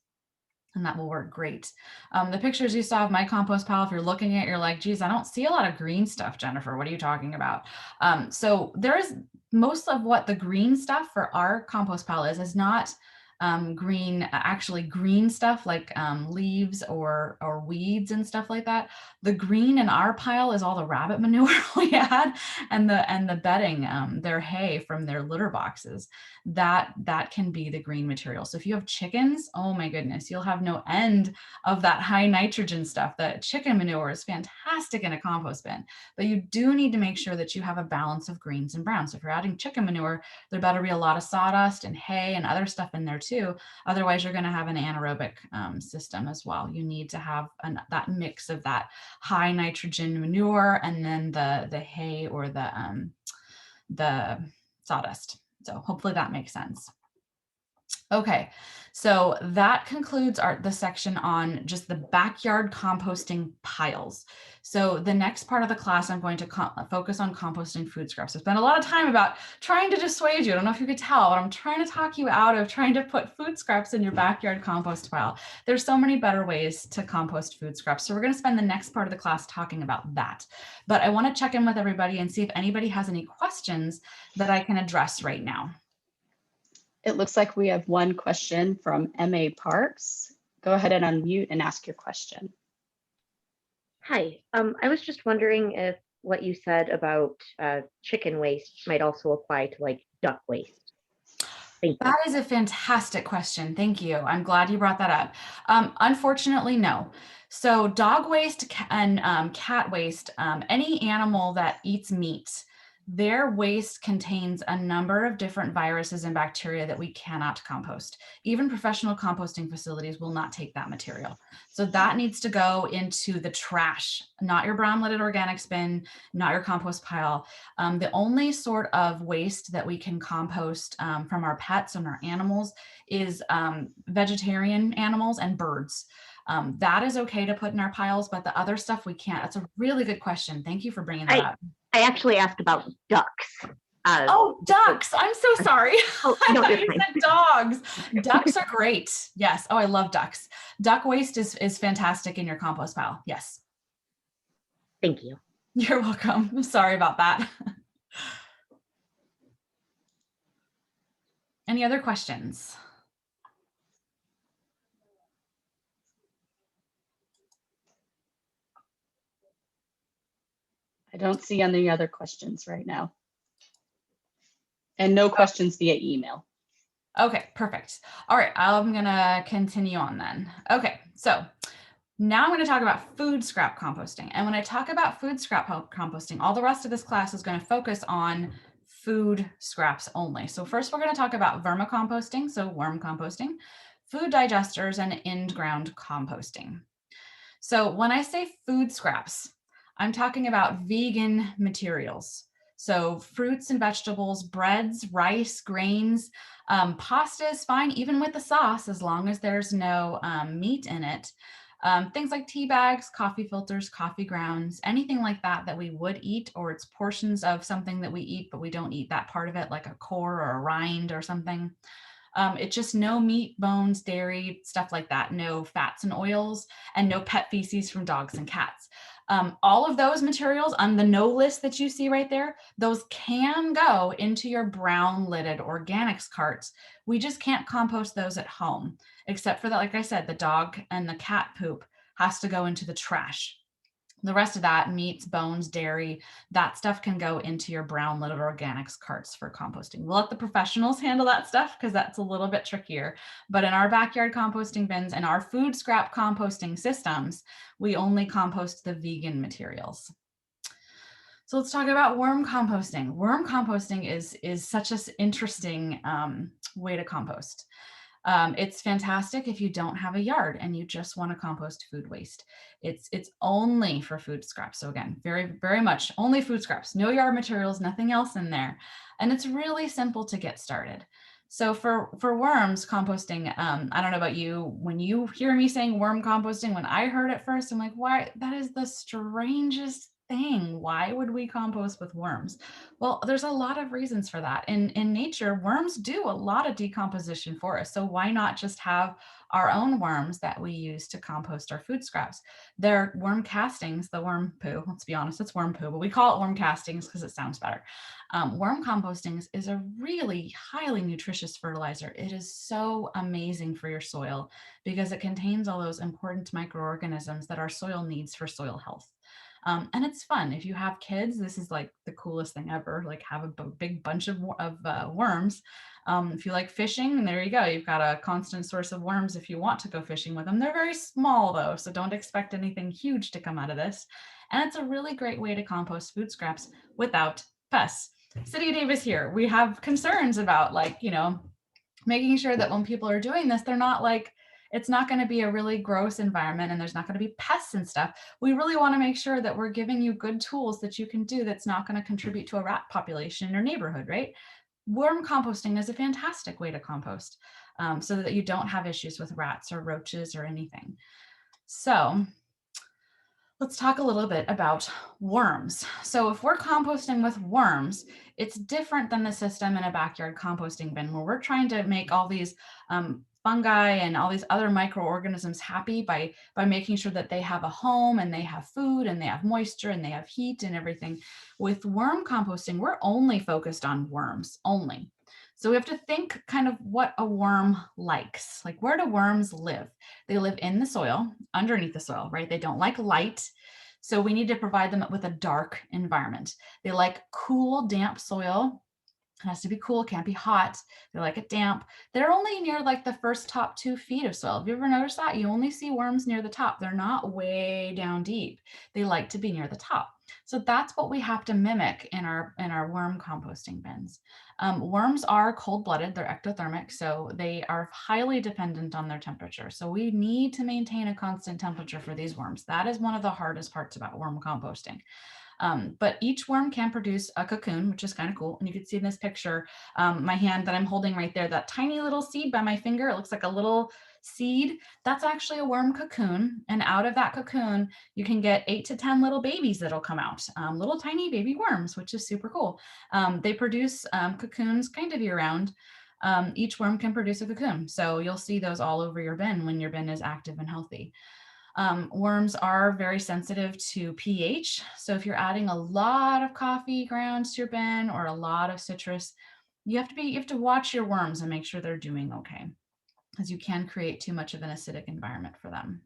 and that will work great. The pictures you saw of my compost pile, if you're looking at it, you're like, geez, I don't see a lot of green stuff, Jennifer. What are you talking about? So there is most of what the green stuff for our compost pile is not green, actually green stuff like leaves or weeds and stuff like that. The green in our pile is all the rabbit manure we had and the bedding, their hay from their litter boxes. That can be the green material. So if you have chickens, oh my goodness, you'll have no end of that high nitrogen stuff. The chicken manure is fantastic in a compost bin, but you do need to make sure that you have a balance of greens and browns. So if you're adding chicken manure, there better be a lot of sawdust and hay and other stuff in there too. Otherwise, you're going to have an anaerobic system as well. You need to have that mix of that high nitrogen manure and then the hay or the sawdust. So hopefully that makes sense. Okay, so that concludes the section on just the backyard composting piles. So the next part of the class, I'm going to focus on composting food scraps. I spent a lot of time about trying to dissuade you. I don't know if you could tell, but I'm trying to talk you out of trying to put food scraps in your backyard compost pile. There's so many better ways to compost food scraps. So we're going to spend the next part of the class talking about that. But I want to check in with everybody and see if anybody has any questions that I can address right now. It looks like we have one question from M.A. Parks. Go ahead and unmute and ask your question. Hi, I was just wondering if what you said about chicken waste might also apply to like duck waste. Thank you. That is a fantastic question. Thank you. I'm glad you brought that up. Unfortunately, no. So dog waste and cat waste, any animal that eats meat, their waste contains a number of different viruses and bacteria that we cannot compost. Even professional composting facilities will not take that material. So that needs to go into the trash, not your brown lidded organics bin, not your compost pile. The only sort of waste that we can compost from our pets and our animals is vegetarian animals and birds. That is okay to put in our piles, but the other stuff we can't. That's a really good question. Thank you for bringing that up. I actually asked about ducks. Oh, ducks. I'm so sorry. Oh, I no, thought you're you fine. said dogs. Ducks are great. Yes. Oh, I love ducks. Duck waste is fantastic in your compost pile. Yes. Thank you. You're welcome. I'm sorry about that. Any other questions? I don't see any other questions right now. And no questions via email. Okay, perfect. All right, I'm gonna continue on then. Okay, so now I'm gonna talk about food scrap composting. And when I talk about food scrap composting, all the rest of this class is gonna focus on food scraps only. So first we're gonna talk about vermicomposting, so worm composting, food digesters, and in-ground composting. So when I say food scraps, I'm talking about vegan materials. So fruits and vegetables, breads, rice, grains, pasta is fine, even with the sauce, as long as there's no meat in it. Things like tea bags, coffee filters, coffee grounds, anything like that that we would eat, or it's portions of something that we eat, but we don't eat that part of it, like a core or a rind or something. It's just no meat, bones, dairy, stuff like that, no fats and oils, and no pet feces from dogs and cats. All of those materials on the no list that you see right there, those can go into your brown lidded organics carts. We just can't compost those at home, except for that, like I said, the dog and the cat poop has to go into the trash. The rest of that, meats, bones, dairy, that stuff can go into your brown lidded organics carts for composting. We'll let the professionals handle that stuff because that's a little bit trickier. But in our backyard composting bins and our food scrap composting systems, we only compost the vegan materials. So let's talk about worm composting. Worm composting is such an interesting way to compost. It's fantastic if you don't have a yard and you just want to compost food waste. It's only for food scraps. So again, very much only food scraps, no yard materials, nothing else in there. And it's really simple to get started. So for worms composting, I don't know about you, when you hear me saying worm composting, when I heard it first, I'm like, why? That is the strangest thing. Why would we compost with worms? Well, there's a lot of reasons for that. In nature, worms do a lot of decomposition for us. So why not just have our own worms that we use to compost our food scraps? They're worm castings, the worm poo. Let's be honest, it's worm poo, but we call it worm castings because it sounds better. Worm composting is a really highly nutritious fertilizer. It is so amazing for your soil because it contains all those important microorganisms that our soil needs for soil health. And it's fun. If you have kids, this is like the coolest thing ever. Like have a big bunch of worms. If you like fishing, there you go. You've got a constant source of worms if you want to go fishing with them. They're very small though, so don't expect anything huge to come out of this. And it's a really great way to compost food scraps without pests. City of Davis here, we have concerns about making sure that when people are doing this, they're not like, it's not going to be a really gross environment and there's not going to be pests and stuff. We really want to make sure that we're giving you good tools that you can do that's not going to contribute to a rat population in your neighborhood, right? Worm composting is a fantastic way to compost so that you don't have issues with rats or roaches or anything. So let's talk a little bit about worms. So if we're composting with worms, it's different than the system in a backyard composting bin where we're trying to make all these fungi and all these other microorganisms happy by making sure that they have a home and they have food and they have moisture and they have heat and everything. With worm composting, we're only focused on worms only. So we have to think kind of what a worm likes. Like, where do worms live? They live in the soil, underneath the soil, right? They don't like light. So we need to provide them with a dark environment. They like cool, damp soil. It has to be cool, can't be hot. They like it damp. They're only near like the first top 2 feet of soil. Have you ever noticed that? You only see worms near the top. They're not way down deep. They like to be near the top. So that's what we have to mimic in our worm composting bins. Worms are cold-blooded, they're ectothermic, so they are highly dependent on their temperature. So we need to maintain a constant temperature for these worms. That is one of the hardest parts about worm composting. But each worm can produce a cocoon, which is kind of cool. And you can see in this picture, my hand that I'm holding right there, that tiny little seed by my finger, it looks like a little seed. That's actually a worm cocoon. And out of that cocoon, you can get 8 to 10 little babies that'll come out, little tiny baby worms, which is super cool. They produce cocoons kind of year round. Each worm can produce a cocoon. So you'll see those all over your bin when your bin is active and healthy. Worms are very sensitive to pH. So if you're adding a lot of coffee grounds to your bin or a lot of citrus, you have to watch your worms and make sure they're doing okay, because you can create too much of an acidic environment for them.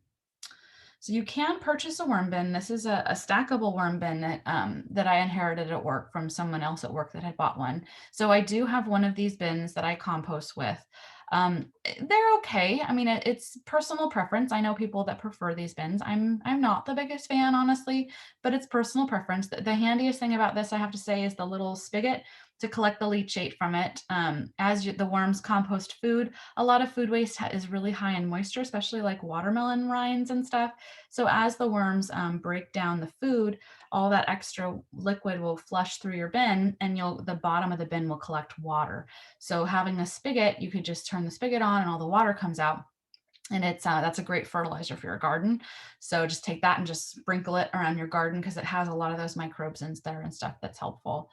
So you can purchase a worm bin. This is a stackable worm bin that I inherited at work from someone else at work that had bought one. So I do have one of these bins that I compost with. They're okay. I mean, it's personal preference. I know people that prefer these bins. I'm not the biggest fan, honestly, but it's personal preference. The handiest thing about this, I have to say, is the little spigot. to collect the leachate from it. The worms compost food, a lot of food waste is really high in moisture, especially like watermelon rinds and stuff. So as the worms break down the food, all that extra liquid will flush through your bin, and the bottom of the bin will collect water. So having a spigot, you could just turn the spigot on and all the water comes out. And that's a great fertilizer for your garden. So just take that and just sprinkle it around your garden, because it has a lot of those microbes in there and stuff that's helpful.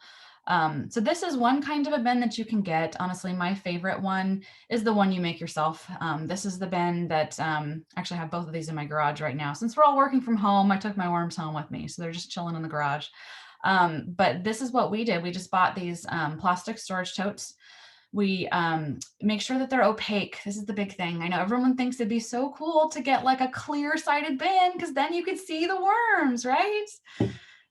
So this is one kind of a bin that you can get. Honestly, my favorite one is the one you make yourself. This is the bin that actually I have both of these in my garage right now. Since we're all working from home, I took my worms home with me. So they're just chilling in the garage. But this is what we did. We just bought these plastic storage totes. We make sure that they're opaque. This is the big thing. I know everyone thinks it'd be so cool to get like a clear-sided bin, because then you could see the worms, right?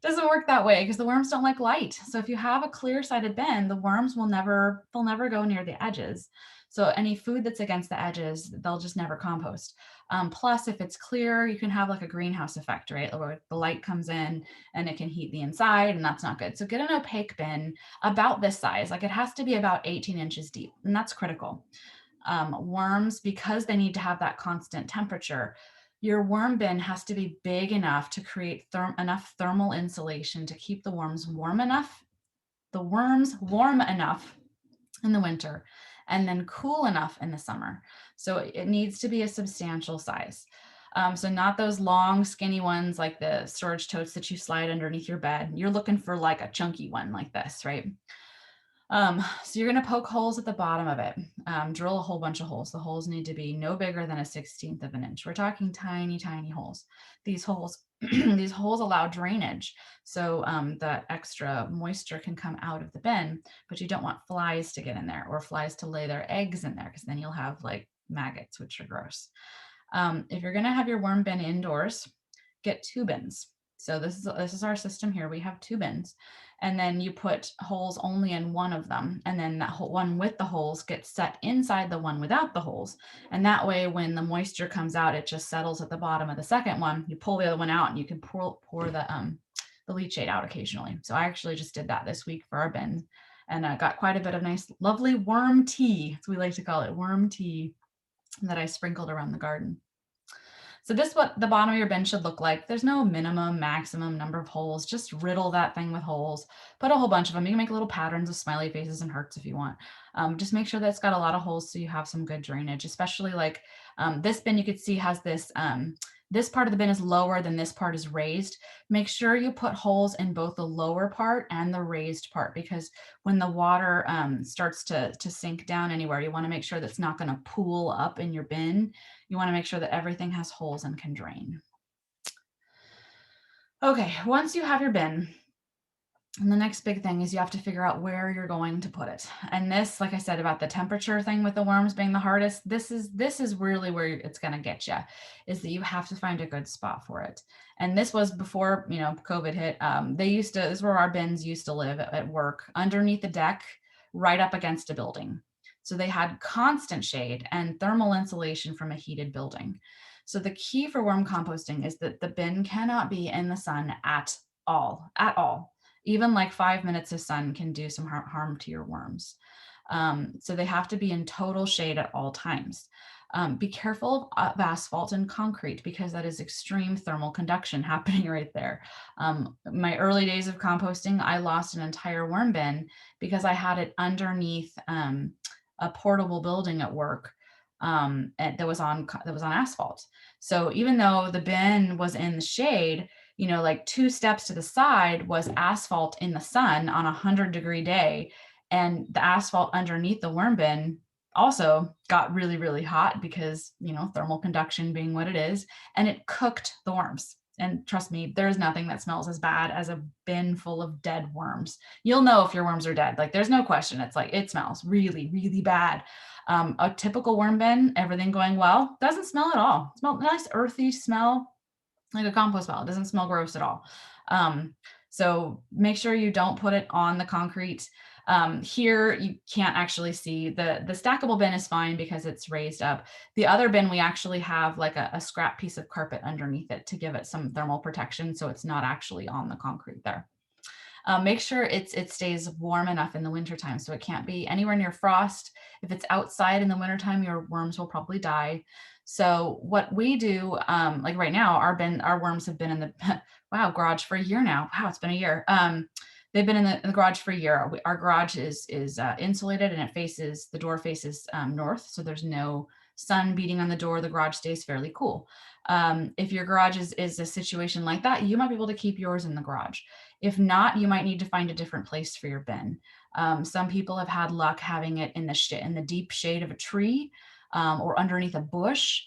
Doesn't work that way, because the worms don't like light. So if you have a clear-sided bin, the worms they'll never go near the edges. So any food that's against the edges, they'll just never compost. Plus, if it's clear, you can have like a greenhouse effect, right? Where the light comes in and it can heat the inside, and that's not good. So get an opaque bin about this size. Like, it has to be about 18 inches deep, and that's critical. Worms, because they need to have that constant temperature, your worm bin has to be big enough to create enough thermal insulation to keep the worms warm enough in the winter, and then cool enough in the summer. So it needs to be a substantial size. So not those long, skinny ones like the storage totes that you slide underneath your bed. You're looking for like a chunky one like this, right? So you're going to poke holes at the bottom of it. Drill a whole bunch of holes. The holes need to be no bigger than a 1/16 of an inch. We're talking tiny, tiny holes. These holes, these holes allow drainage. So that extra moisture can come out of the bin, but you don't want flies to get in there, or flies to lay their eggs in there, because then you'll have like maggots, which are gross. If you're going to have your worm bin indoors, get 2 bins. So this is our system here. We have 2 bins, and then you put holes only in one of them, and then that one with the holes gets set inside the one without the holes. And that way, when the moisture comes out, it just settles at the bottom of the second one. You pull the other one out, and you can pour the leachate out occasionally. So I actually just did that this week for our bin, and I got quite a bit of nice, lovely worm tea, as we like to call it, worm tea, that I sprinkled around the garden. So this is what the bottom of your bin should look like. There's no minimum, maximum number of holes. Just riddle that thing with holes. Put a whole bunch of them. You can make little patterns of smiley faces and hearts if you want. Just make sure that it's got a lot of holes so you have some good drainage, especially like this bin you could see has this, this part of the bin is lower than this part is raised. Make sure you put holes in both the lower part and the raised part, because when the water starts to sink down anywhere, you want to make sure that's not going to pool up in your bin. You want to make sure that everything has holes and can drain. Okay, once you have your bin, and the next big thing is you have to figure out where you're going to put it. And this, like I said about the temperature thing with the worms being the hardest, this is really where it's going to get you, is that you have to find a good spot for it. And this was before, COVID hit. This is where our bins used to live at work, underneath the deck, right up against a building. So they had constant shade and thermal insulation from a heated building. So the key for worm composting is that the bin cannot be in the sun at all. Even like 5 minutes of sun can do some harm to your worms. So they have to be in total shade at all times. Be careful of asphalt and concrete, because that is extreme thermal conduction happening right there. My early days of composting, I lost an entire worm bin because I had it underneath a portable building at work that was on asphalt. So even though the bin was in the shade, like 2 steps to the side was asphalt in the sun on a 100-degree day. And the asphalt underneath the worm bin also got really, really hot because, thermal conduction being what it is, and it cooked the worms. And trust me, there's nothing that smells as bad as a bin full of dead worms. You'll know if your worms are dead. Like, there's no question. It's like, it smells really, really bad. A typical worm bin, everything going well, doesn't smell at all. It smells nice, earthy smell, like a compost pile. It doesn't smell gross at all. So make sure you don't put it on the concrete. Here, you can't actually see the stackable bin is fine because it's raised up. The other bin, we actually have like a scrap piece of carpet underneath it to give it some thermal protection, so it's not actually on the concrete there. Make sure it stays warm enough in the wintertime. So it can't be anywhere near frost. If it's outside in the wintertime, your worms will probably die. So what we do, like right now, our worms have been in the wow garage for a year now. Wow, it's been a year. They've been in the garage for a year. Our garage is insulated, and the door faces north, so there's no sun beating on the door. The garage stays fairly cool. If your garage is a situation like that, you might be able to keep yours in the garage. If not, you might need to find a different place for your bin. Some people have had luck having it in the deep shade of a tree or underneath a bush.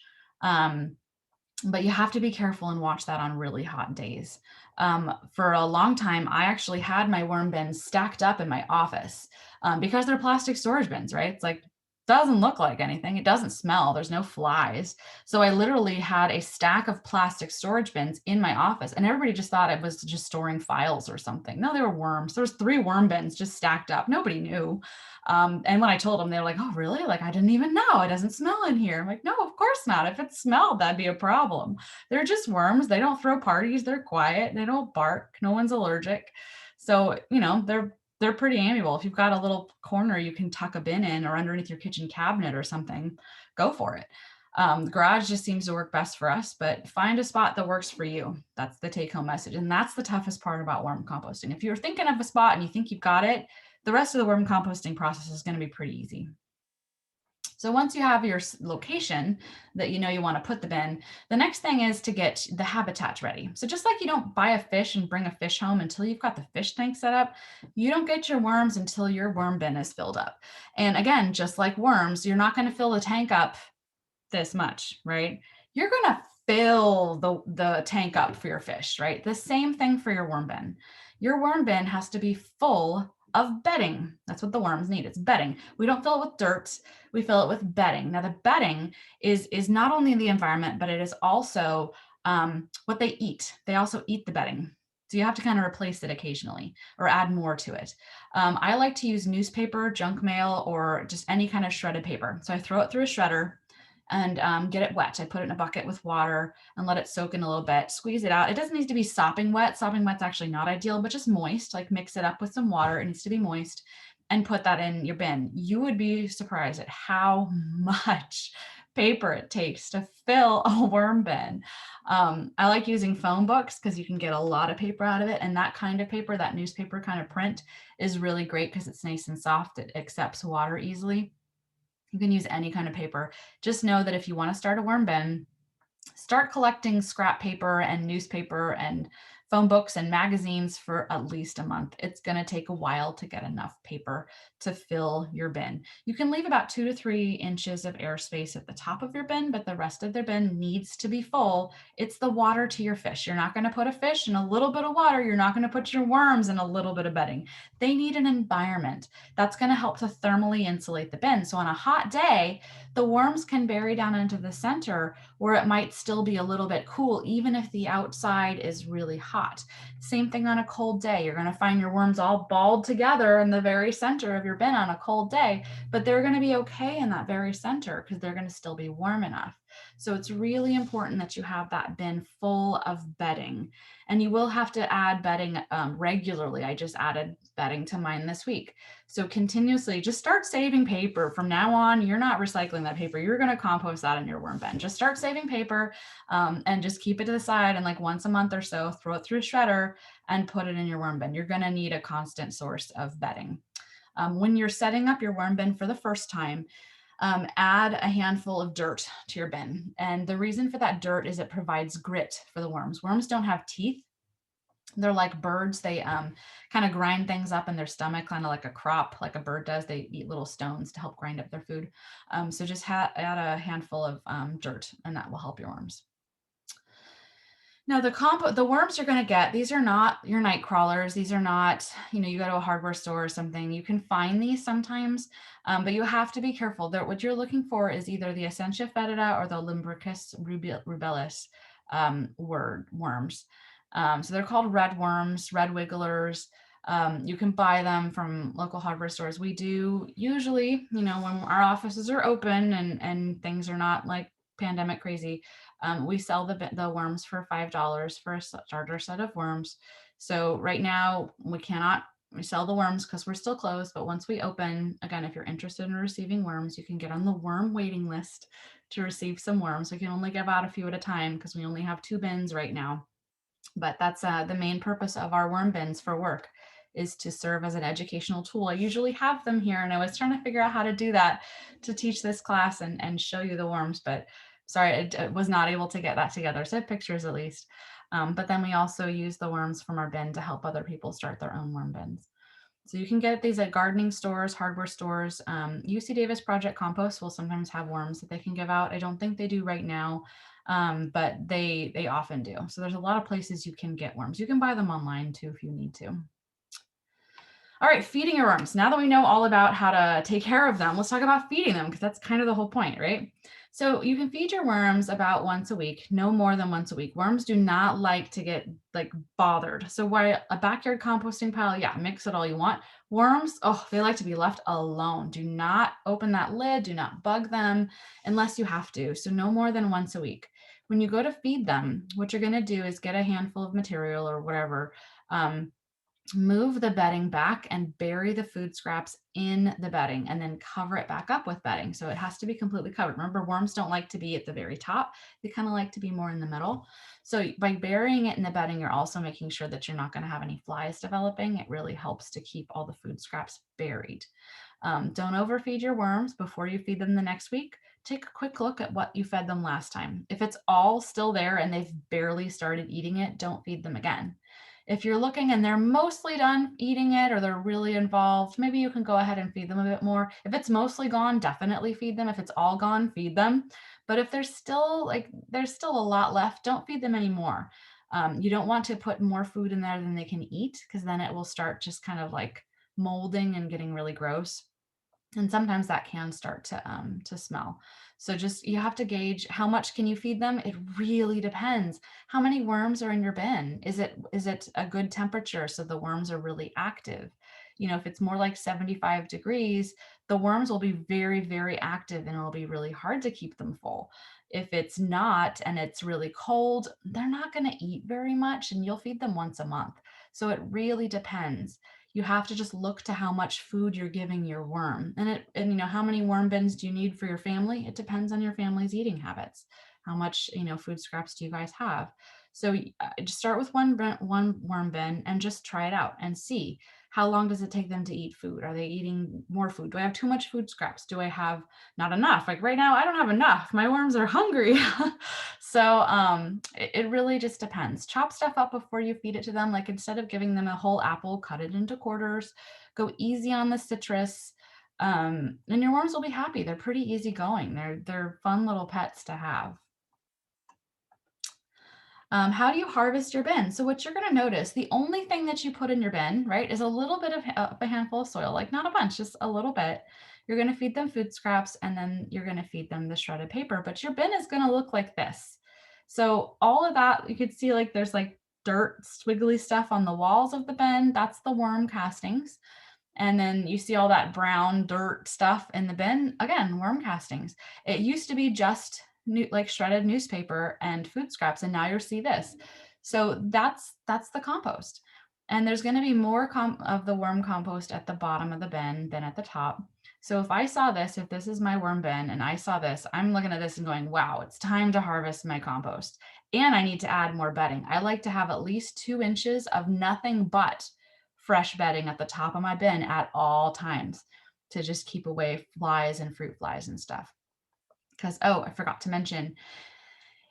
But you have to be careful and watch that on really hot days. For a long time, I actually had my worm bins stacked up in my office because they're plastic storage bins, right? It's like, doesn't look like anything. It doesn't smell. There's no flies. So I literally had a stack of plastic storage bins in my office, and everybody just thought I was just storing files or something. No, they were worms. There was 3 worm bins just stacked up. Nobody knew. And when I told them, they were like, oh, really? Like, I didn't even know. It doesn't smell in here. I'm like, no, of course not. If it smelled, that'd be a problem. They're just worms. They don't throw parties. They're quiet. They don't bark. No one's allergic. So, they're pretty amiable. If you've got a little corner you can tuck a bin in or underneath your kitchen cabinet or something, go for it. The garage just seems to work best for us, but find a spot that works for you. That's the take home message. And that's the toughest part about worm composting. If you're thinking of a spot and you think you've got it, the rest of the worm composting process is going to be pretty easy. So once you have your location that you know you want to put the bin, the next thing is to get the habitat ready. So just like you don't buy a fish and bring a fish home until you've got the fish tank set up, you don't get your worms until your worm bin is filled up. And again, just like worms, you're not going to fill the tank up this much, right? You're going to fill the tank up for your fish, right? The same thing for your worm bin. Your worm bin has to be full of bedding. That's what the worms need. It's bedding. We don't fill it with dirt. We fill it with bedding. Now the bedding is not only the environment, but it is also what they eat. They also eat the bedding. So you have to kind of replace it occasionally or add more to it. I like to use newspaper, junk mail, or just any kind of shredded paper. So I throw it through a shredder and get it wet. I put it in a bucket with water and let it soak in a little bit, squeeze it out. It doesn't need to be sopping wet. Sopping wet's actually not ideal, but just moist, like mix it up with some water. It needs to be moist and put that in your bin. You would be surprised at how much paper it takes to fill a worm bin. I like using phone books because you can get a lot of paper out of it. And that kind of paper, that newspaper kind of print, is really great because it's nice and soft. It accepts water easily. You can use any kind of paper. Just know that if you want to start a worm bin, start collecting scrap paper and newspaper and phone books and magazines for at least a month. It's going to take a while to get enough paper to fill your bin. You can leave about 2 to 3 inches of airspace at the top of your bin, but the rest of their bin needs to be full. It's the water to your fish. You're not going to put a fish in a little bit of water. You're not going to put your worms in a little bit of bedding. They need an environment. That's going to help to thermally insulate the bin. So on a hot day, the worms can bury down into the center where it might still be a little bit cool, even if the outside is really hot. Same thing on a cold day. You're going to find your worms all balled together in the very center of your bin on a cold day, but they're going to be okay in that very center because they're going to still be warm enough. So it's really important that you have that bin full of bedding, and you will have to add bedding regularly. I just added bedding to mine this week. So continuously just start saving paper. From now on, you're not recycling that paper. You're going to compost that in your worm bin. Just start saving paper and just keep it to the side, and like once a month or so, throw it through a shredder and put it in your worm bin. You're going to need a constant source of bedding. When you're setting up your worm bin for the first time, add a handful of dirt to your bin. And the reason for that dirt is it provides grit for the worms. Worms don't have teeth. They're like birds. They kind of grind things up in their stomach, kind of like a crop, like a bird does. They eat little stones to help grind up their food. So just add a handful of dirt, and that will help your worms. Now the worms you're going to get, these are not your night crawlers. These are not, you go to a hardware store or something. You can find these sometimes, but you have to be careful. What you're looking for is either the Essentia fetida or the Lumbricus rubeolis worms. So they're called red worms, red wigglers. You can buy them from local hardware stores. We do usually, when our offices are open and things are not like pandemic crazy, we sell the worms for $5 for a starter set of worms. So right now we cannot sell the worms because we're still closed, but once we open, again, if you're interested in receiving worms, you can get on the worm waiting list to receive some worms. We can only give out a few at a time because we only have 2 bins right now. But that's the main purpose of our worm bins for work, is to serve as an educational tool. I usually have them here, and I was trying to figure out how to do that to teach this class and show you the worms, but sorry, I was not able to get that together. So I have pictures at least. But then we also use the worms from our bin to help other people start their own worm bins. So you can get these at gardening stores, hardware stores. UC Davis Project Compost will sometimes have worms that they can give out. I don't think they do right now, but they often do. So there's a lot of places you can get worms. You can buy them online too if you need to. All right, feeding your worms. Now that we know all about how to take care of them, let's talk about feeding them, because that's kind of the whole point, right? So you can feed your worms about once a week, no more than once a week. Worms do not like to get like bothered. So while a backyard composting pile, yeah, mix it all you want. Worms, oh, they like to be left alone. Do not open that lid. Do not bug them unless you have to. So no more than once a week. When you go to feed them, what you're going to do is get a handful of material or whatever, move the bedding back and bury the food scraps in the bedding, and then cover it back up with bedding. So it has to be completely covered. Remember, worms don't like to be at the very top. They kind of like to be more in the middle. So by burying it in the bedding, you're also making sure that you're not going to have any flies developing. It really helps to keep all the food scraps buried. Don't overfeed your worms before you feed them the next week. Take a quick look at what you fed them last time. If it's all still there and they've barely started eating it, don't feed them again. If you're looking and they're mostly done eating it or they're really involved, maybe you can go ahead and feed them a bit more. If it's mostly gone, definitely feed them. If it's all gone, feed them. But if there's still a lot left, don't feed them anymore. You don't want to put more food in there than they can eat, because then it will start just kind of like molding and getting really gross. And sometimes that can start to smell. So just, you have to gauge how much can you feed them. It really depends. How many worms are in your bin? Is it a good temperature so the worms are really active? You know, if it's more like 75 degrees, the worms will be very, very active and it'll be really hard to keep them full. If it's not and it's really cold, they're not going to eat very much, and you'll feed them once a month. So it really depends. You have to just look to how much food you're giving your worm. And you know, how many worm bins do you need for your family? It depends on your family's eating habits. How much, you know, food scraps do you guys have? So just start with one worm bin and just try it out and see how long does it take them to eat food? Are they eating more food? Do I have too much food scraps? Do I have not enough? Like right now, I don't have enough. My worms are hungry. So it really just depends. Chop stuff up before you feed it to them. Like instead of giving them a whole apple, cut it into quarters. Go easy on the citrus. And your worms will be happy. They're pretty easygoing. They're fun little pets to have. How do you harvest your bin? So what you're going to notice, the only thing that you put in your bin, right, is a little bit of a handful of soil, like not a bunch, just a little bit. You're going to feed them food scraps, and then you're going to feed them the shredded paper, but your bin is going to look like this. So all of that, you could see like there's like dirt, squiggly stuff on the walls of the bin. That's the worm castings. And then you see all that brown dirt stuff in the bin. Again, worm castings. It used to be just like shredded newspaper and food scraps, and now you'll see this. So that's the compost. And there's going to be more of the worm compost at the bottom of the bin than at the top. So if I saw this, if this is my worm bin and I saw this, I'm looking at this and going, wow, it's time to harvest my compost. And I need to add more bedding. I like to have at least 2 inches of nothing but fresh bedding at the top of my bin at all times to just keep away flies and fruit flies and stuff. Because, oh, I forgot to mention,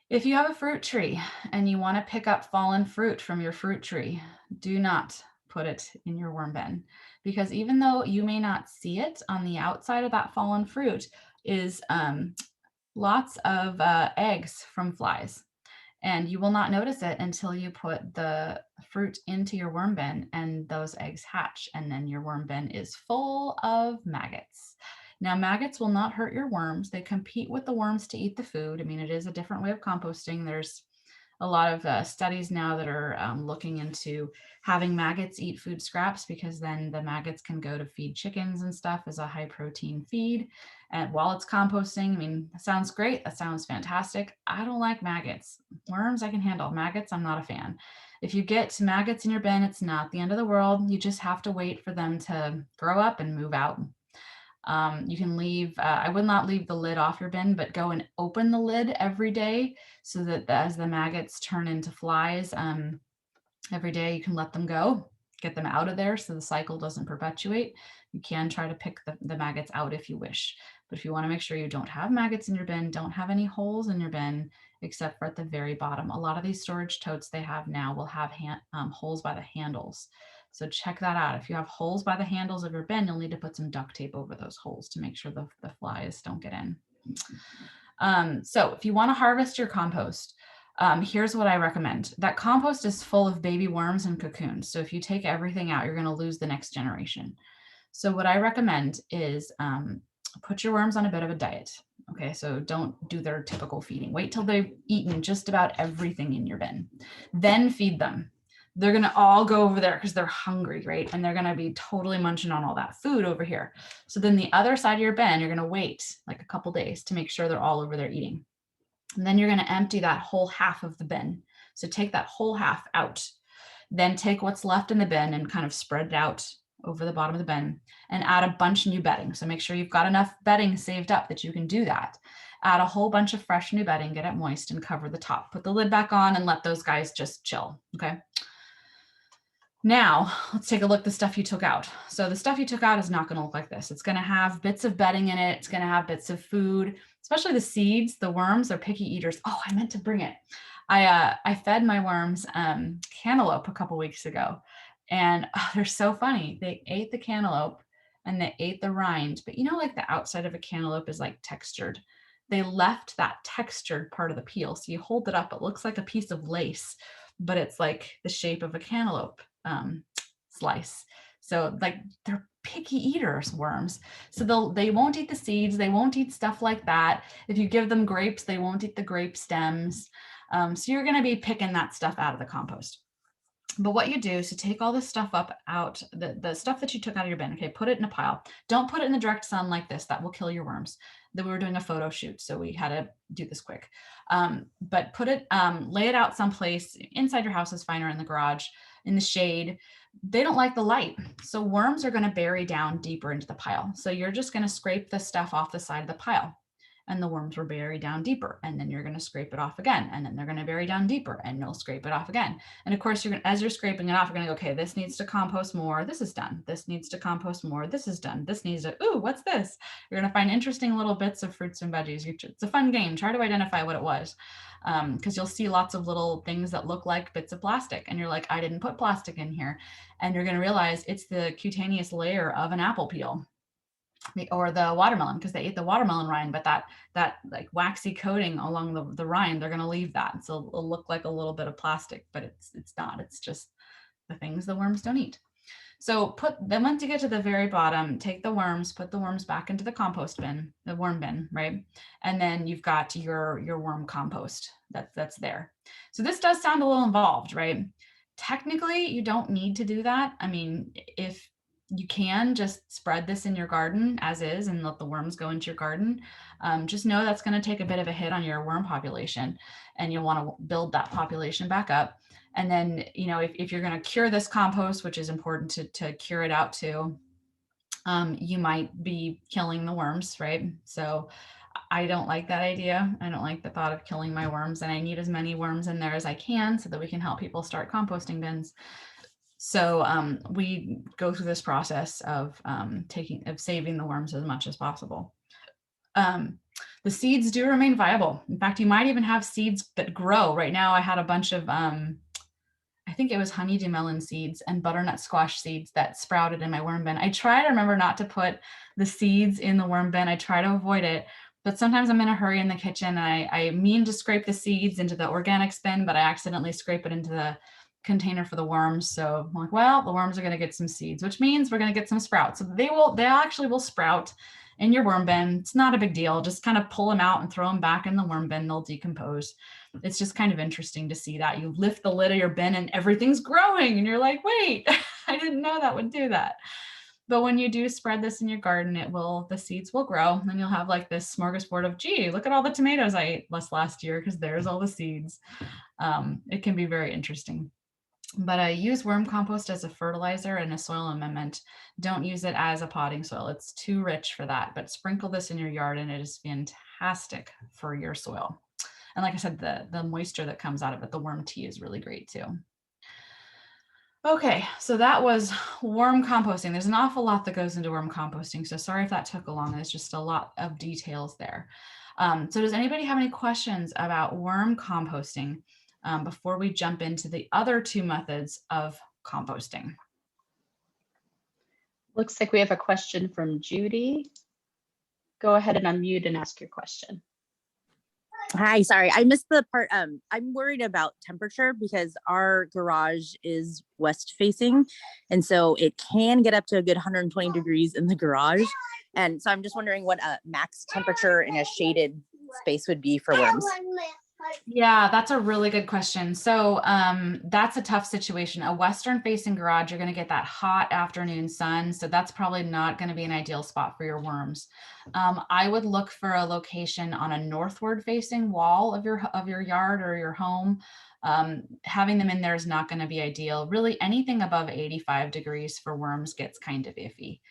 if you have a fruit tree and you want to pick up fallen fruit from your fruit tree, do not put it in your worm bin, because even though you may not see it, on the outside of that fallen fruit is lots of eggs from flies. And you will not notice it until you put the fruit into your worm bin and those eggs hatch, and then your worm bin is full of maggots. Now, maggots will not hurt your worms. They compete with the worms to eat the food. I mean, it is a different way of composting. There's a lot of studies now that are looking into having maggots eat food scraps, because then the maggots can go to feed chickens and stuff as a high protein feed. And while it's composting, I mean, that sounds great. That sounds fantastic. I don't like maggots. Worms I can handle. Maggots, I'm not a fan. If you get maggots in your bin, it's not the end of the world. You just have to wait for them to grow up and move out. You can leave, I would not leave the lid off your bin, but go and open the lid every day so that as the maggots turn into flies, every day you can let them go, get them out of there so the cycle doesn't perpetuate. You can try to pick the maggots out if you wish, but if you want to make sure you don't have maggots in your bin, don't have any holes in your bin, except for at the very bottom. A lot of these storage totes they have now will have holes by the handles. So check that out. If you have holes by the handles of your bin, you'll need to put some duct tape over those holes to make sure the flies don't get in. So if you want to harvest your compost, here's what I recommend. That compost is full of baby worms and cocoons. So if you take everything out, you're going to lose the next generation. So what I recommend is put your worms on a bit of a diet. Okay, so don't do their typical feeding. Wait till they've eaten just about everything in your bin. Then feed them. They're going to all go over there because they're hungry, right? And they're going to be totally munching on all that food over here. So then the other side of your bin, you're going to wait like a couple days to make sure they're all over there eating. And then you're going to empty that whole half of the bin. So take that whole half out. Then take what's left in the bin and kind of spread it out over the bottom of the bin and add a bunch of new bedding. So make sure you've got enough bedding saved up that you can do that. Add a whole bunch of fresh new bedding, get it moist and cover the top. Put the lid back on and let those guys just chill, okay? Now, let's take a look at the stuff you took out. So the stuff you took out is not going to look like this. It's going to have bits of bedding in it. It's going to have bits of food, especially the seeds, the worms, they're picky eaters. Oh, I meant to bring it. I fed my worms cantaloupe a couple weeks ago, and they're so funny. They ate the cantaloupe and they ate the rind, but you know, like the outside of a cantaloupe is like textured. They left that textured part of the peel. So you hold it up, it looks like a piece of lace, but it's like the shape of a cantaloupe slice. So like they're picky eaters, worms. So they won't eat the seeds. They won't eat stuff like that. If you give them grapes, they won't eat the grape stems. So you're going to be picking that stuff out of the compost. But what you do is to take all this stuff out, the stuff that you took out of your bin, okay, put it in a pile. Don't put it in the direct sun like this. That will kill your worms. Then we were doing a photo shoot, so we had to do this quick. But put it, lay it out someplace inside your house is fine, or in the garage, in the shade. They don't like the light. So worms are going to bury down deeper into the pile. So you're just going to scrape the stuff off the side of the pile. And the worms will bury down deeper, and then you're going to scrape it off again, and then they're going to bury down deeper, and you'll scrape it off again. And of course, as you're scraping it off, you're going to go, okay, this needs to compost more. This is done. This needs to compost more. This is done. This needs to, ooh, what's this? You're going to find interesting little bits of fruits and veggies. It's a fun game. Try to identify what it was, because you'll see lots of little things that look like bits of plastic, and you're like, I didn't put plastic in here. And you're going to realize it's the cutaneous layer of an apple peel, or the watermelon, because they ate the watermelon rind, but that like waxy coating along the rind, they're going to leave that. So it'll look like a little bit of plastic, but it's not. It's just the things the worms don't eat. So then once you get to the very bottom, take the worms, put the worms back into the compost bin, the worm bin, right? And then you've got your worm compost that's there. So this does sound a little involved, right? Technically, you don't need to do that. I mean, if you can just spread this in your garden as is and let the worms go into your garden. Just know that's going to take a bit of a hit on your worm population, and you'll want to build that population back up. And then, you know, if you're going to cure this compost, which is important to cure it out too, you might be killing the worms, right? So I don't like that idea. I don't like the thought of killing my worms, and I need as many worms in there as I can so that we can help people start composting bins. So we go through this process of saving the worms as much as possible. The seeds do remain viable. In fact, you might even have seeds that grow. Right now, I had a bunch of, I think it was honeydew melon seeds and butternut squash seeds that sprouted in my worm bin. I try to remember not to put the seeds in the worm bin. I try to avoid it, but sometimes I'm in a hurry in the kitchen, and I mean to scrape the seeds into the organics bin, but I accidentally scrape it into the container for the worms. So I'm like, well, the worms are going to get some seeds, which means we're going to get some sprouts. So they actually will sprout in your worm bin. It's not a big deal. Just kind of pull them out and throw them back in the worm bin. They'll decompose. it's just kind of interesting to see that. You lift the lid of your bin and everything's growing and you're like, wait, I didn't know that would do that. But when you do spread this in your garden, the seeds will grow, and you'll have like this smorgasbord of, gee, look at all the tomatoes I ate last year because there's all the seeds. It can be very interesting. But I use worm compost as a fertilizer and a soil amendment. Don't use it as a potting soil. It's too rich for that, but sprinkle this in your yard and it is fantastic for your soil. And like I said, the moisture that comes out of it, the worm tea is really great too. Okay, so that was worm composting. There's an awful lot that goes into worm composting, so sorry if that took a long. There's just a lot of details there. So does anybody have any questions about worm composting before we jump into the other two methods of composting? Looks like we have a question from Judy. Go ahead and unmute and ask your question. Hi, sorry, I missed the part. I'm worried about temperature because our garage is west facing. And so it can get up to a good 120 degrees in the garage. And so I'm just wondering what a max temperature in a shaded space would be for worms. Yeah, that's a really good question. So that's a tough situation. A western facing garage, you're going to get that hot afternoon sun. So that's probably not going to be an ideal spot for your worms. I would look for a location on a northward facing wall of your yard or your home. Having them in there is not going to be ideal. Really, anything above 85 degrees for worms gets kind of iffy.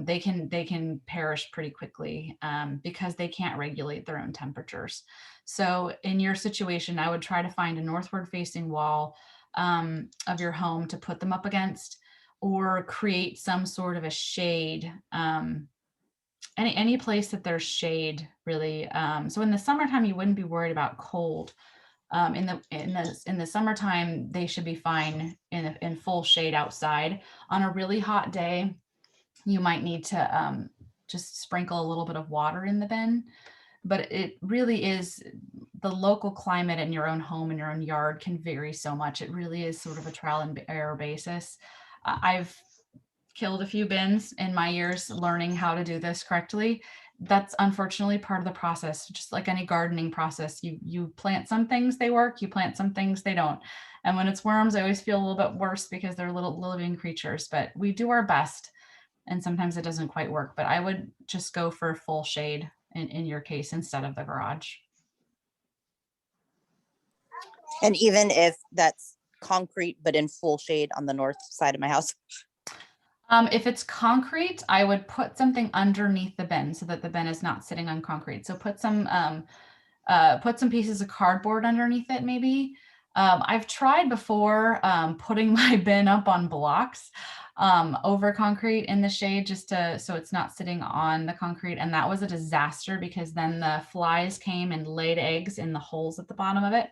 They can perish pretty quickly because they can't regulate their own temperatures. So in your situation, I would try to find a northward facing wall of your home to put them up against, or create some sort of a shade. Any place that there's shade, really. So in the summertime, you wouldn't be worried about cold. In the summertime, they should be fine in full shade outside. On a really hot day, you might need to just sprinkle a little bit of water in the bin. But it really is, the local climate in your own home and your own yard can vary so much. It really is sort of a trial and error basis. I've killed a few bins in my years learning how to do this correctly. That's unfortunately part of the process. Just like any gardening process, you plant some things, they work, you plant some things, they don't. And when it's worms, I always feel a little bit worse because they're little living creatures, but we do our best. And sometimes it doesn't quite work, but I would just go for full shade in your case instead of the garage. And even if that's concrete, but in full shade on the north side of my house. If it's concrete, I would put something underneath the bin so that the bin is not sitting on concrete. So put some pieces of cardboard underneath it, maybe. I've tried before putting my bin up on blocks over concrete in the shade, just so it's not sitting on the concrete. And that was a disaster because then the flies came and laid eggs in the holes at the bottom of it.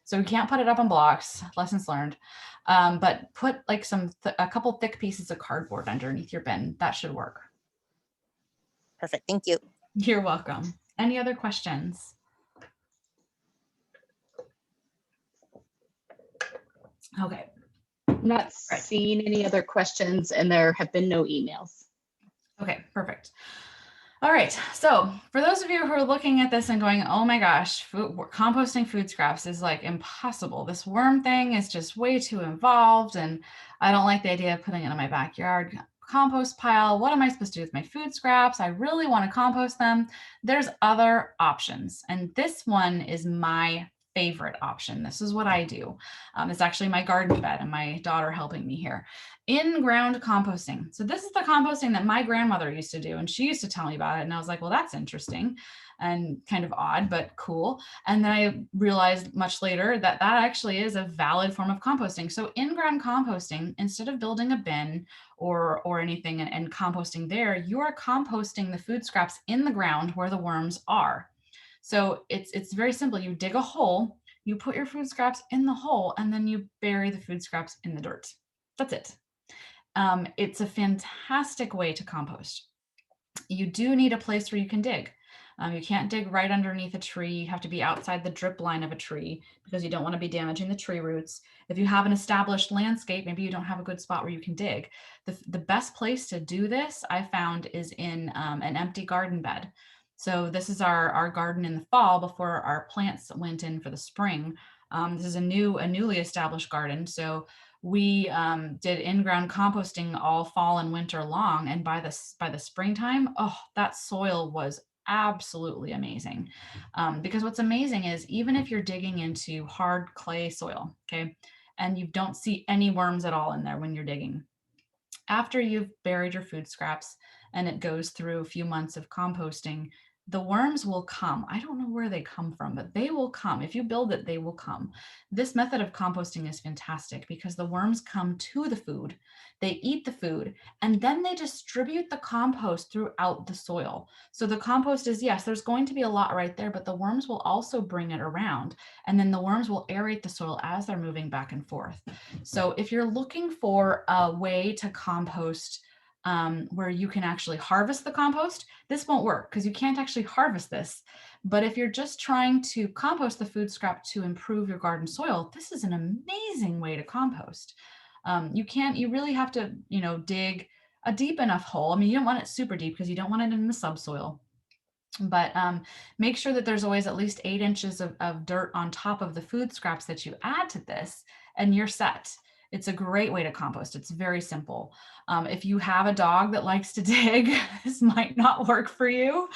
So we can't put it up on blocks, lessons learned. But put like a couple thick pieces of cardboard underneath your bin. That should work. Perfect, thank you. You're welcome. Any other questions? Okay. Not seeing any other questions, and there have been no emails. Okay, perfect. All right, so for those of you who are looking at this and going, oh my gosh, composting food scraps is like impossible. This worm thing is just way too involved, and I don't like the idea of putting it in my backyard compost pile. What am I supposed to do with my food scraps? I really want to compost them. There's other options, and this one is my favorite option. This is what I do. It's actually my garden bed and my daughter helping me here. In-ground composting. So this is the composting that my grandmother used to do, and she used to tell me about it, and I was like, well, that's interesting and kind of odd, but cool. And then I realized much later that that actually is a valid form of composting. So in-ground composting, instead of building a bin or anything and composting there, you are composting the food scraps in the ground where the worms are. So it's very simple. You dig a hole, you put your food scraps in the hole, and then you bury the food scraps in the dirt. That's it. It's a fantastic way to compost. You do need a place where you can dig. You can't dig right underneath a tree. You have to be outside the drip line of a tree because you don't want to be damaging the tree roots. If you have an established landscape, maybe you don't have a good spot where you can dig. The best place to do this, I found, is in an empty garden bed. So this is our garden in the fall before our plants went in for the spring. This is a newly established garden. So we did in-ground composting all fall and winter long. And by the springtime, oh, that soil was absolutely amazing. Because what's amazing is even if you're digging into hard clay soil, okay, and you don't see any worms at all in there when you're digging, after you've buried your food scraps and it goes through a few months of composting, the worms will come. I don't know where they come from, but they will come. If you build it, they will come. This method of composting is fantastic because the worms come to the food, they eat the food, and then they distribute the compost throughout the soil. So the compost is, yes, there's going to be a lot right there, but the worms will also bring it around. And then the worms will aerate the soil as they're moving back and forth. So if you're looking for a way to compost where you can actually harvest the compost, this won't work because you can't actually harvest this. But if you're just trying to compost the food scrap to improve your garden soil, this is an amazing way to compost. You really have to, dig a deep enough hole. I mean, you don't want it super deep because you don't want it in the subsoil. But make sure that there's always at least 8 inches of dirt on top of the food scraps that you add to this, and you're set. It's a great way to compost. It's very simple. If you have a dog that likes to dig, this might not work for you,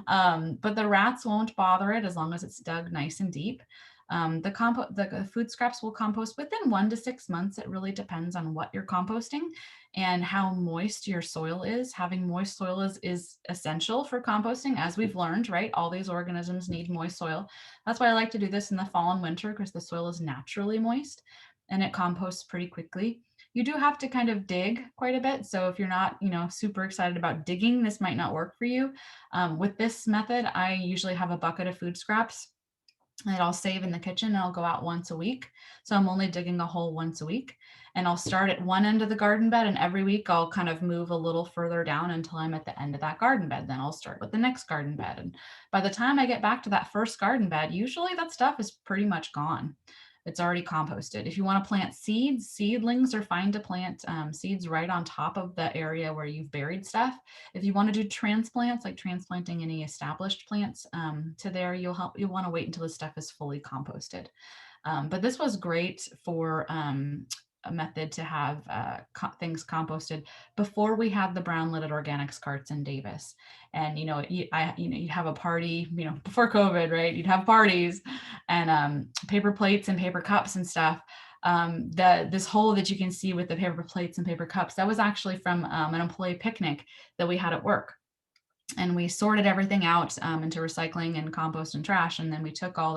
but the rats won't bother it as long as it's dug nice and deep. The food scraps will compost within 1 to 6 months. It really depends on what you're composting and how moist your soil is. Having moist soil is essential for composting, as we've learned, right? All these organisms need moist soil. That's why I like to do this in the fall and winter, because the soil is naturally moist and it composts pretty quickly. You do have to kind of dig quite a bit. So if you're not, super excited about digging, this might not work for you. With this method, I usually have a bucket of food scraps that I'll save in the kitchen, and I'll go out once a week. So I'm only digging a hole once a week, and I'll start at one end of the garden bed, and every week I'll kind of move a little further down until I'm at the end of that garden bed. Then I'll start with the next garden bed. And by the time I get back to that first garden bed, usually that stuff is pretty much gone. It's already composted. If you want to plant seeds, seedlings are fine to plant seeds right on top of the area where you've buried stuff. If you want to do transplants, like transplanting any established plants to there, you'll want to wait until the stuff is fully composted. But this was great for a method to have things composted before we had the brown lidded organics carts in Davis. And you'd have a party, before COVID, right? You'd have parties and paper plates and paper cups and stuff. This hole that you can see with the paper plates and paper cups, that was actually from an employee picnic that we had at work. And we sorted everything out into recycling and compost and trash. And then we took all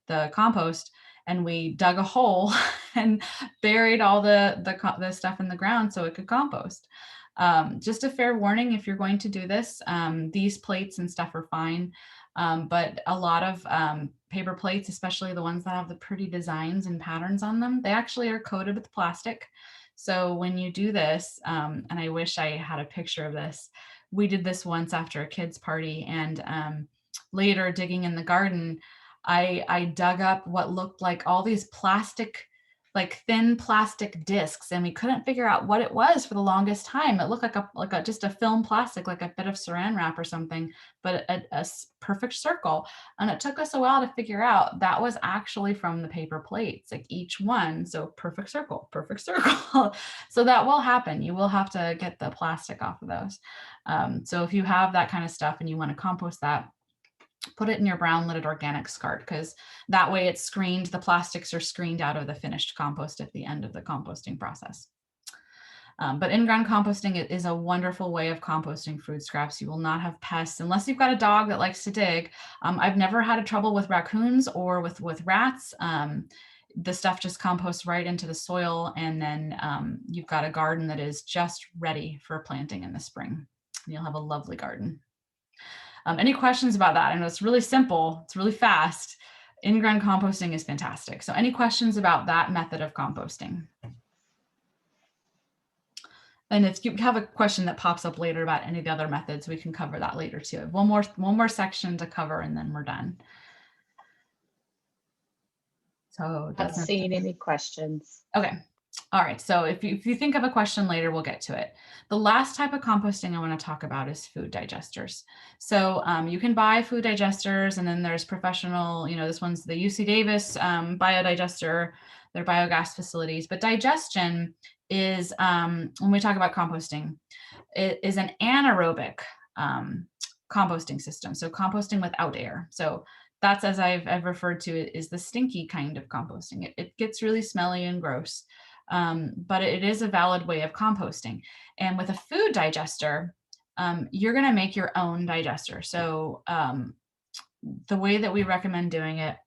the compost and we dug a hole and buried all the stuff in the ground so it could compost. Just a fair warning, if you're going to do this, these plates and stuff are fine. But a lot of paper plates, especially the ones that have the pretty designs and patterns on them, they actually are coated with plastic. So when you do this, and I wish I had a picture of this, we did this once after a kid's party, and later digging in the garden, I dug up what looked like all these plastic, like thin plastic discs, and we couldn't figure out what it was for the longest time. It looked like just a film plastic, like a bit of saran wrap or something, but a perfect circle. And it took us a while to figure out that was actually from the paper plates, like each one. So perfect circle, perfect circle. So that will happen. You will have to get the plastic off of those. So if you have that kind of stuff and you want to compost that, put it in your brown lidded organics cart, because that way it's screened. The plastics are screened out of the finished compost at the end of the composting process. But in-ground composting is a wonderful way of composting food scraps. You will not have pests unless you've got a dog that likes to dig. I've never had a trouble with raccoons or with rats. The stuff just composts right into the soil, and then you've got a garden that is just ready for planting in the spring. You'll have a lovely garden. Any questions about that? I know it's really simple, it's really fast. In-ground composting is fantastic. So any questions about that method of composting? And if you have a question that pops up later about any of the other methods, we can cover that later too. One more section to cover and then we're done. So Not seeing any questions. Okay. All right, so if you think of a question later, we'll get to it. The last type of composting I want to talk about is food digesters. So you can buy food digesters, and then there's professional, this one's the UC Davis biodigester, their biogas facilities. But digestion is, when we talk about composting, it is an anaerobic composting system. So composting without air. So that's, as I've referred to it, is the stinky kind of composting. It gets really smelly and gross. But it is a valid way of composting. And with a food digester, you're going to make your own digester. So the way that we recommend doing it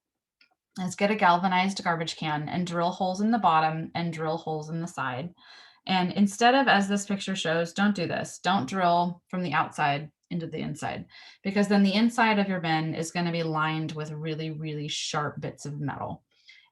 is get a galvanized garbage can and drill holes in the bottom and drill holes in the side. And instead of, as this picture shows, don't do this. Don't drill from the outside into the inside, because then the inside of your bin is going to be lined with really, really sharp bits of metal.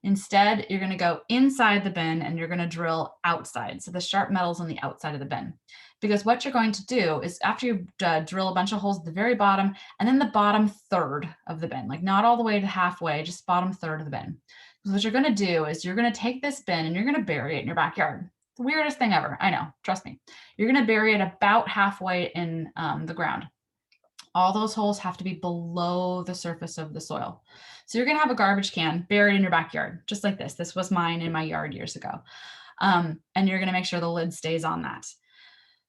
Instead, you're going to go inside the bin and you're going to drill outside. So the sharp metal's on the outside of the bin. Because what you're going to do is, after you drill a bunch of holes at the very bottom, and then the bottom third of the bin, like not all the way to halfway, just bottom third of the bin. So what you're going to do is you're going to take this bin and you're going to bury it in your backyard. The weirdest thing ever. I know, trust me. You're going to bury it about halfway in the ground. All those holes have to be below the surface of the soil. So you're going to have a garbage can buried in your backyard, just like this. This was mine in my yard years ago. And you're going to make sure the lid stays on that.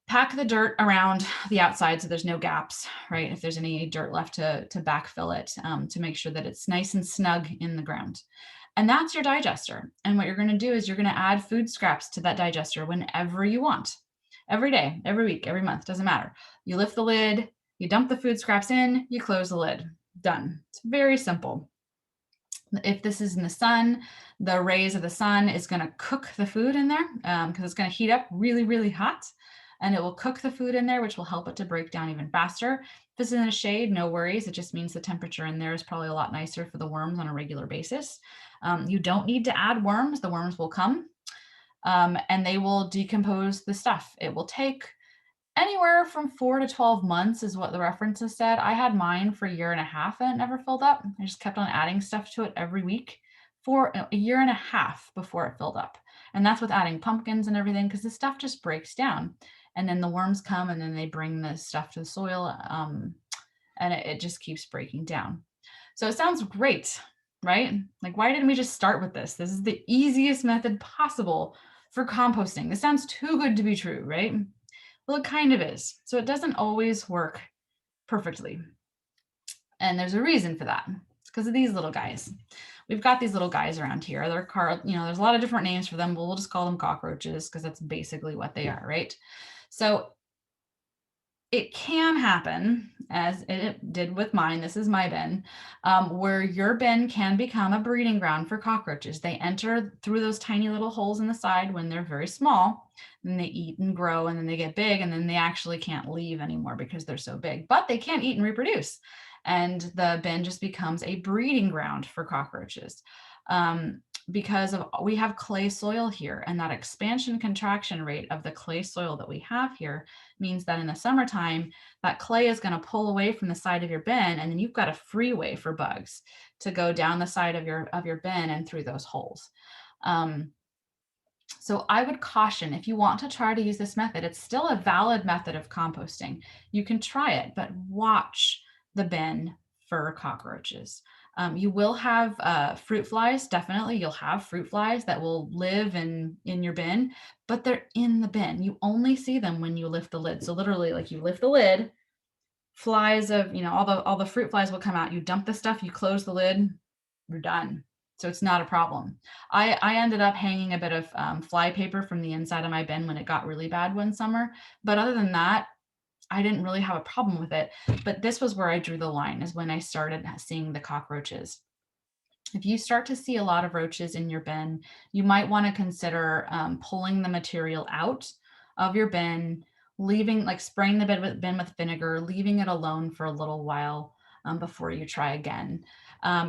Pack the dirt around the outside so there's no gaps, right? If there's any dirt left to backfill it, to make sure that it's nice and snug in the ground. And that's your digester. And what you're going to do is you're going to add food scraps to that digester whenever you want. Every day, every week, every month, doesn't matter. You lift the lid, you dump the food scraps in, you close the lid. Done. It's very simple. If this is in the sun, the rays of the sun is going to cook the food in there, because it's going to heat up really, really hot, and it will cook the food in there, which will help it to break down even faster. If it's in the shade, no worries. It just means the temperature in there is probably a lot nicer for the worms on a regular basis. You don't need to add worms. The worms will come, and they will decompose the stuff. It will take anywhere from 4 to 12 months is what the references said. I had mine for a year and a half and it never filled up. I just kept on adding stuff to it every week for a year and a half before it filled up. And that's with adding pumpkins and everything, because the stuff just breaks down. And then the worms come and then they bring the stuff to the soil, and it just keeps breaking down. So it sounds great, right? Like, why didn't we just start with this? This is the easiest method possible for composting. This sounds too good to be true, right? Well, it kind of is. So it doesn't always work perfectly. And there's a reason for that. It's because of these little guys. We've got these little guys around here. They're there's a lot of different names for them, but we'll just call them cockroaches because that's basically what they are, right? So it can happen, as it did with mine, this is my bin, where your bin can become a breeding ground for cockroaches. They enter through those tiny little holes in the side when they're very small, and they eat and grow, and then they get big, and then they actually can't leave anymore because they're so big, but they can't eat and reproduce. And the bin just becomes a breeding ground for cockroaches. Because we have clay soil here, and that expansion contraction rate of the clay soil that we have here means that in the summertime, that clay is going to pull away from the side of your bin, and then you've got a freeway for bugs to go down the side of your bin and through those holes. So I would caution, if you want to try to use this method, it's still a valid method of composting. You can try it, but watch the bin for cockroaches. You will have fruit flies, definitely. You'll have fruit flies that will live in your bin, but they're in the bin. You only see them when you lift the lid. So literally, like, you lift the lid, flies of, all the fruit flies will come out. You dump the stuff, you close the lid, you're done. So it's not a problem. I ended up hanging a bit of fly paper from the inside of my bin when it got really bad one summer. But other than that, I didn't really have a problem with it. But this was where I drew the line, is when I started seeing the cockroaches. If you start to see a lot of roaches in your bin, you might want to consider pulling the material out of your bin, spraying the bin with vinegar, leaving it alone for a little while before you try again.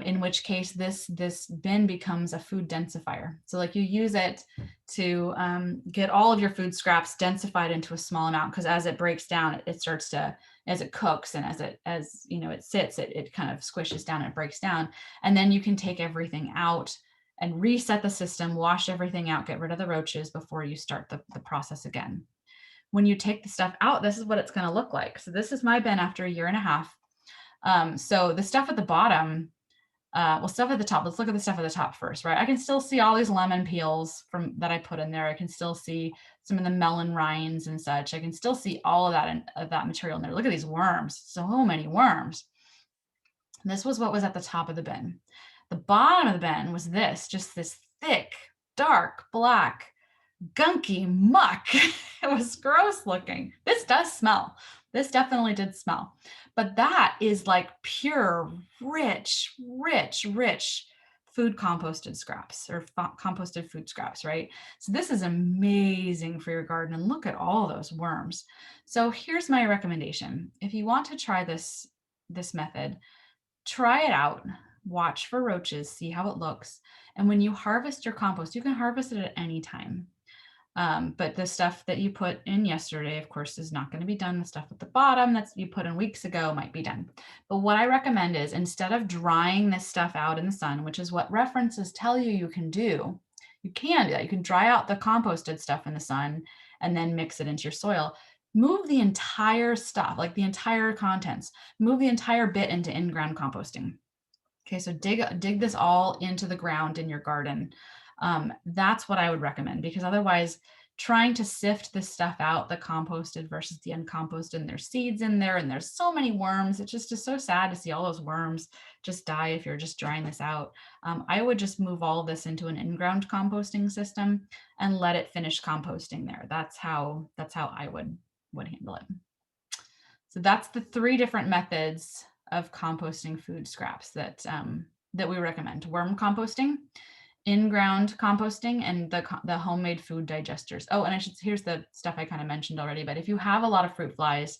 In which case this bin becomes a food densifier. So like, you use it to get all of your food scraps densified into a small amount, because as it breaks down, it starts to, as it cooks and as it sits, it kind of squishes down and it breaks down. And then you can take everything out and reset the system, wash everything out, get rid of the roaches before you start the process again. When you take the stuff out, this is what it's going to look like. So this is my bin after a year and a half. So the stuff at the bottom, well, stuff at the top, let's look at the stuff at the top first, right? I can still see all these lemon peels from that I put in there. I can still see some of the melon rinds and such. I can still see all of that material in there. Look at these worms, so many worms. And this was what was at the top of the bin. The bottom of the bin was just this thick, dark, black, gunky muck. It was gross looking. This does smell. This definitely did smell. But that is like pure, rich food composted scraps or composted food scraps, right? So this is amazing for your garden. And look at all those worms. So here's my recommendation. If you want to try this method, try it out, watch for roaches, see how it looks. And when you harvest your compost, you can harvest it at any time. But the stuff that you put in yesterday, of course, is not going to be done. The stuff at the bottom that you put in weeks ago might be done. But what I recommend is instead of drying this stuff out in the sun, which is what references tell you can do, you can do that. You can dry out the composted stuff in the sun and then mix it into your soil. Move the entire stuff, like the entire contents, move the entire bit into in-ground composting. Okay, so dig this all into the ground in your garden. That's what I would recommend, because otherwise trying to sift this stuff out, the composted versus the uncomposted, and there's seeds in there and there's so many worms. It just is so sad to see all those worms just die if you're just drying this out. I would just move all of this into an in-ground composting system and let it finish composting there. That's how I would handle it. So that's the 3 different methods of composting food scraps that we recommend: worm composting, in-ground composting, and the homemade food digesters. Oh, and here's the stuff I kind of mentioned already, but if you have a lot of fruit flies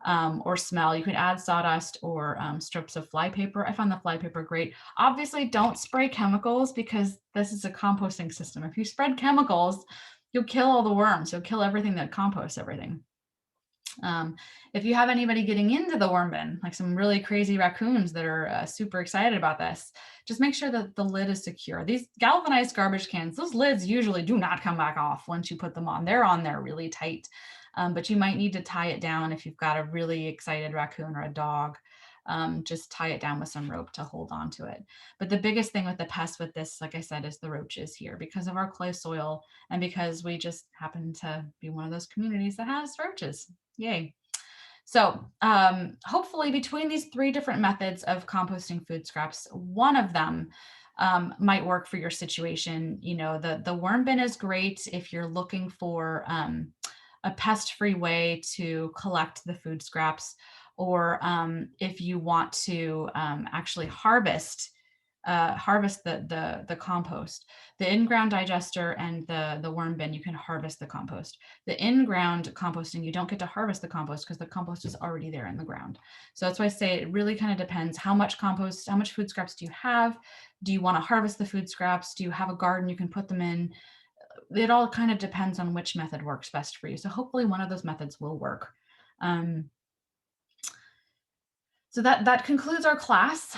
or smell, you could add sawdust or strips of fly paper. I found the fly paper great. Obviously, don't spray chemicals because this is a composting system. If you spread chemicals, you'll kill all the worms. You'll kill everything that composts everything. If you have anybody getting into the worm bin, like some really crazy raccoons that are super excited about this, just make sure that the lid is secure. These galvanized garbage cans, those lids usually do not come back off once you put them on. They're on there really tight, but you might need to tie it down if you've got a really excited raccoon or a dog. Just tie it down with some rope to hold on to it. But the biggest thing with the pests with this, like I said, is the roaches here, because of our clay soil and because we just happen to be one of those communities that has roaches. Yay. So hopefully between these 3 different methods of composting food scraps, one of them might work for your situation. You know, the worm bin is great if you're looking for a pest-free way to collect the food scraps, or if you want to actually harvest the compost. The in-ground digester and the worm bin, you can harvest the compost. The in-ground composting, you don't get to harvest the compost because the compost is already there in the ground. So that's why I say it really kind of depends. How much food scraps do you have? Do you want to harvest the food scraps? Do you have a garden you can put them in? It all kind of depends on which method works best for you. So hopefully one of those methods will work. So that concludes our class.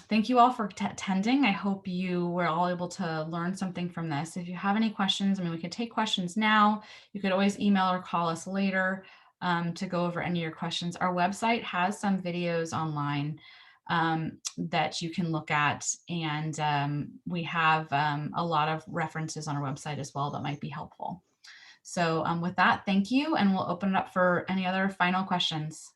Thank you all for attending. I hope you were all able to learn something from this. If you have any questions, I mean, we could take questions now. You could always email or call us later to go over any of your questions. Our website has some videos online that you can look at, and we have a lot of references on our website as well that might be helpful. So with that, thank you, and we'll open it up for any other final questions.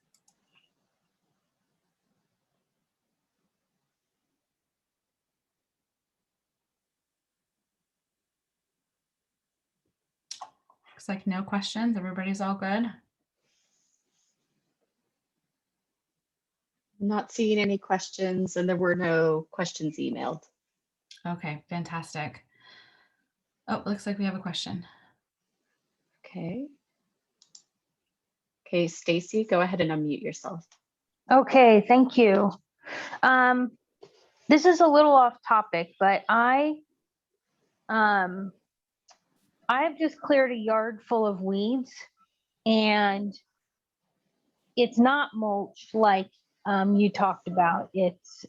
Looks like no questions. Everybody's all good. Not seeing any questions, and there were no questions emailed. Okay, fantastic. Oh, looks like we have a question. Okay. Okay, Stacy, go ahead and unmute yourself. Okay, thank you. This is a little off topic, but I've just cleared a yard full of weeds, and it's not mulch like you talked about. It's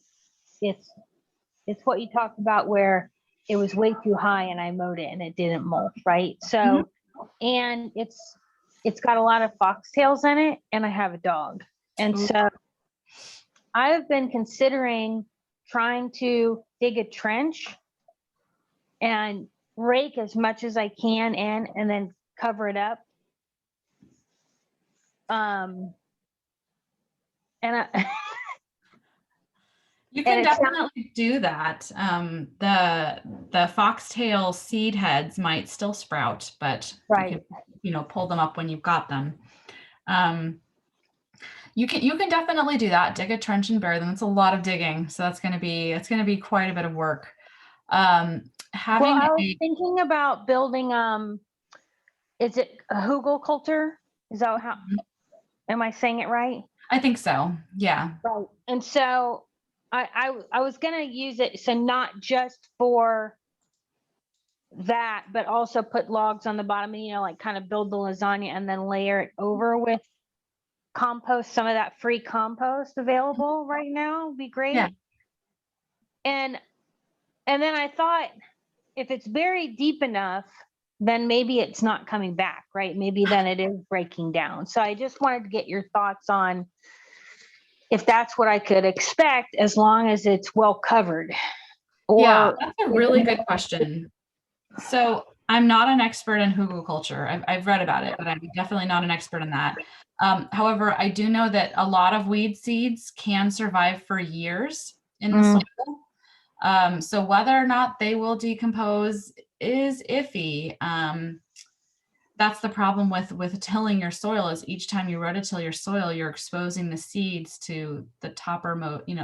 what you talked about, where it was way too high and I mowed it and it didn't molt, right? So, and it's got a lot of foxtails in it and I have a dog. And so I've been considering trying to dig a trench and rake as much as I can in and then cover it up. And You can And it sounds- definitely do that. The foxtail seed heads might still sprout, but Right. you can, pull them up when you've got them. You can definitely do that. Dig a trench and bury them. It's a lot of digging, so it's going to be quite a bit of work. well, I was thinking about building, is it a hugelkultur? Is that how, am I saying it right? I think so. Yeah. Right. And so I was going to use it. So not just for that, but also put logs on the bottom and, like kind of build the lasagna and then layer it over with compost. Some of that free compost available right now would be great. Yeah. And then I thought if it's buried deep enough, then maybe it's not coming back, right? Maybe then it is breaking down. So I just wanted to get your thoughts on if that's what I could expect as long as it's well covered. Yeah, that's a really good question. So I'm not an expert in hugelkultur. I've read about it, but I'm definitely not an expert in that. However, I do know that a lot of weed seeds can survive for years in the soil. So whether or not they will decompose is iffy. That's the problem with tilling your soil is each time you rototill your soil, you're exposing the seeds to the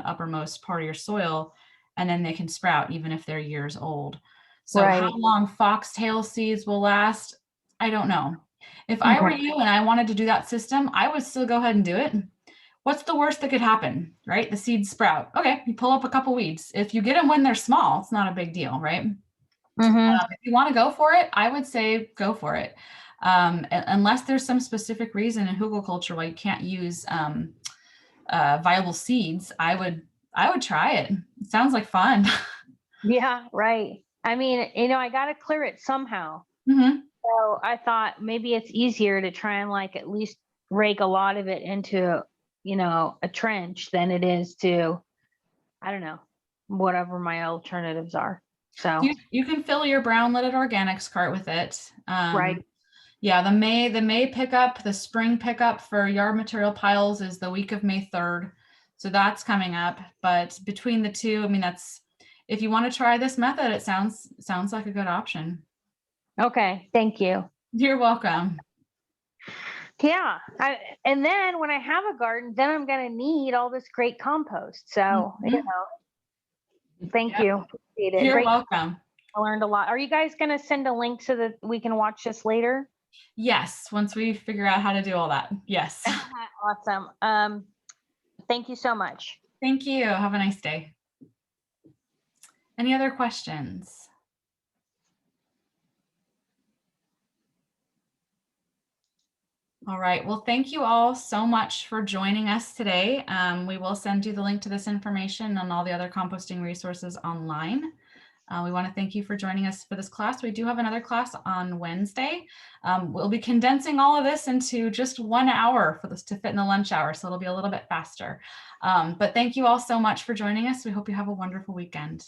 uppermost part of your soil, and then they can sprout even if they're years old. So how long foxtail seeds will last, I don't know. If I were you and I wanted to do that system, I would still go ahead and do it. What's the worst that could happen, right? The seeds sprout. Okay, you pull up a couple weeds. If you get them when they're small, it's not a big deal, right? If you want to go for it, I would say go for it. Unless there's some specific reason in hugelkultur why you can't use viable seeds, I would try it. It sounds like fun. Yeah, right. I mean, I got to clear it somehow. So I thought maybe it's easier to try and like at least rake a lot of it into, a trench than it is to, I don't know, whatever my alternatives are. So you can fill your brown lidded organics cart with it. Right. Yeah, the May pickup, the spring pickup for yard material piles is the week of May 3rd. So that's coming up. But between the two, I mean, if you want to try this method, it sounds like a good option. Okay, thank you. You're welcome. Yeah. And then when I have a garden, then I'm going to need all this great compost. So, thank you. Appreciate it. You're welcome. I learned a lot. Are you guys going to send a link so that we can watch this later? Yes. Once we figure out how to do all that. Yes. Awesome. Thank you so much. Thank you. Have a nice day. Any other questions? All right. Well, thank you all so much for joining us today. We will send you the link to this information and all the other composting resources online. We want to thank you for joining us for this class. We do have another class on Wednesday. We'll be condensing all of this into just 1 hour for this to fit in the lunch hour, so it'll be a little bit faster. But thank you all so much for joining us. We hope you have a wonderful weekend.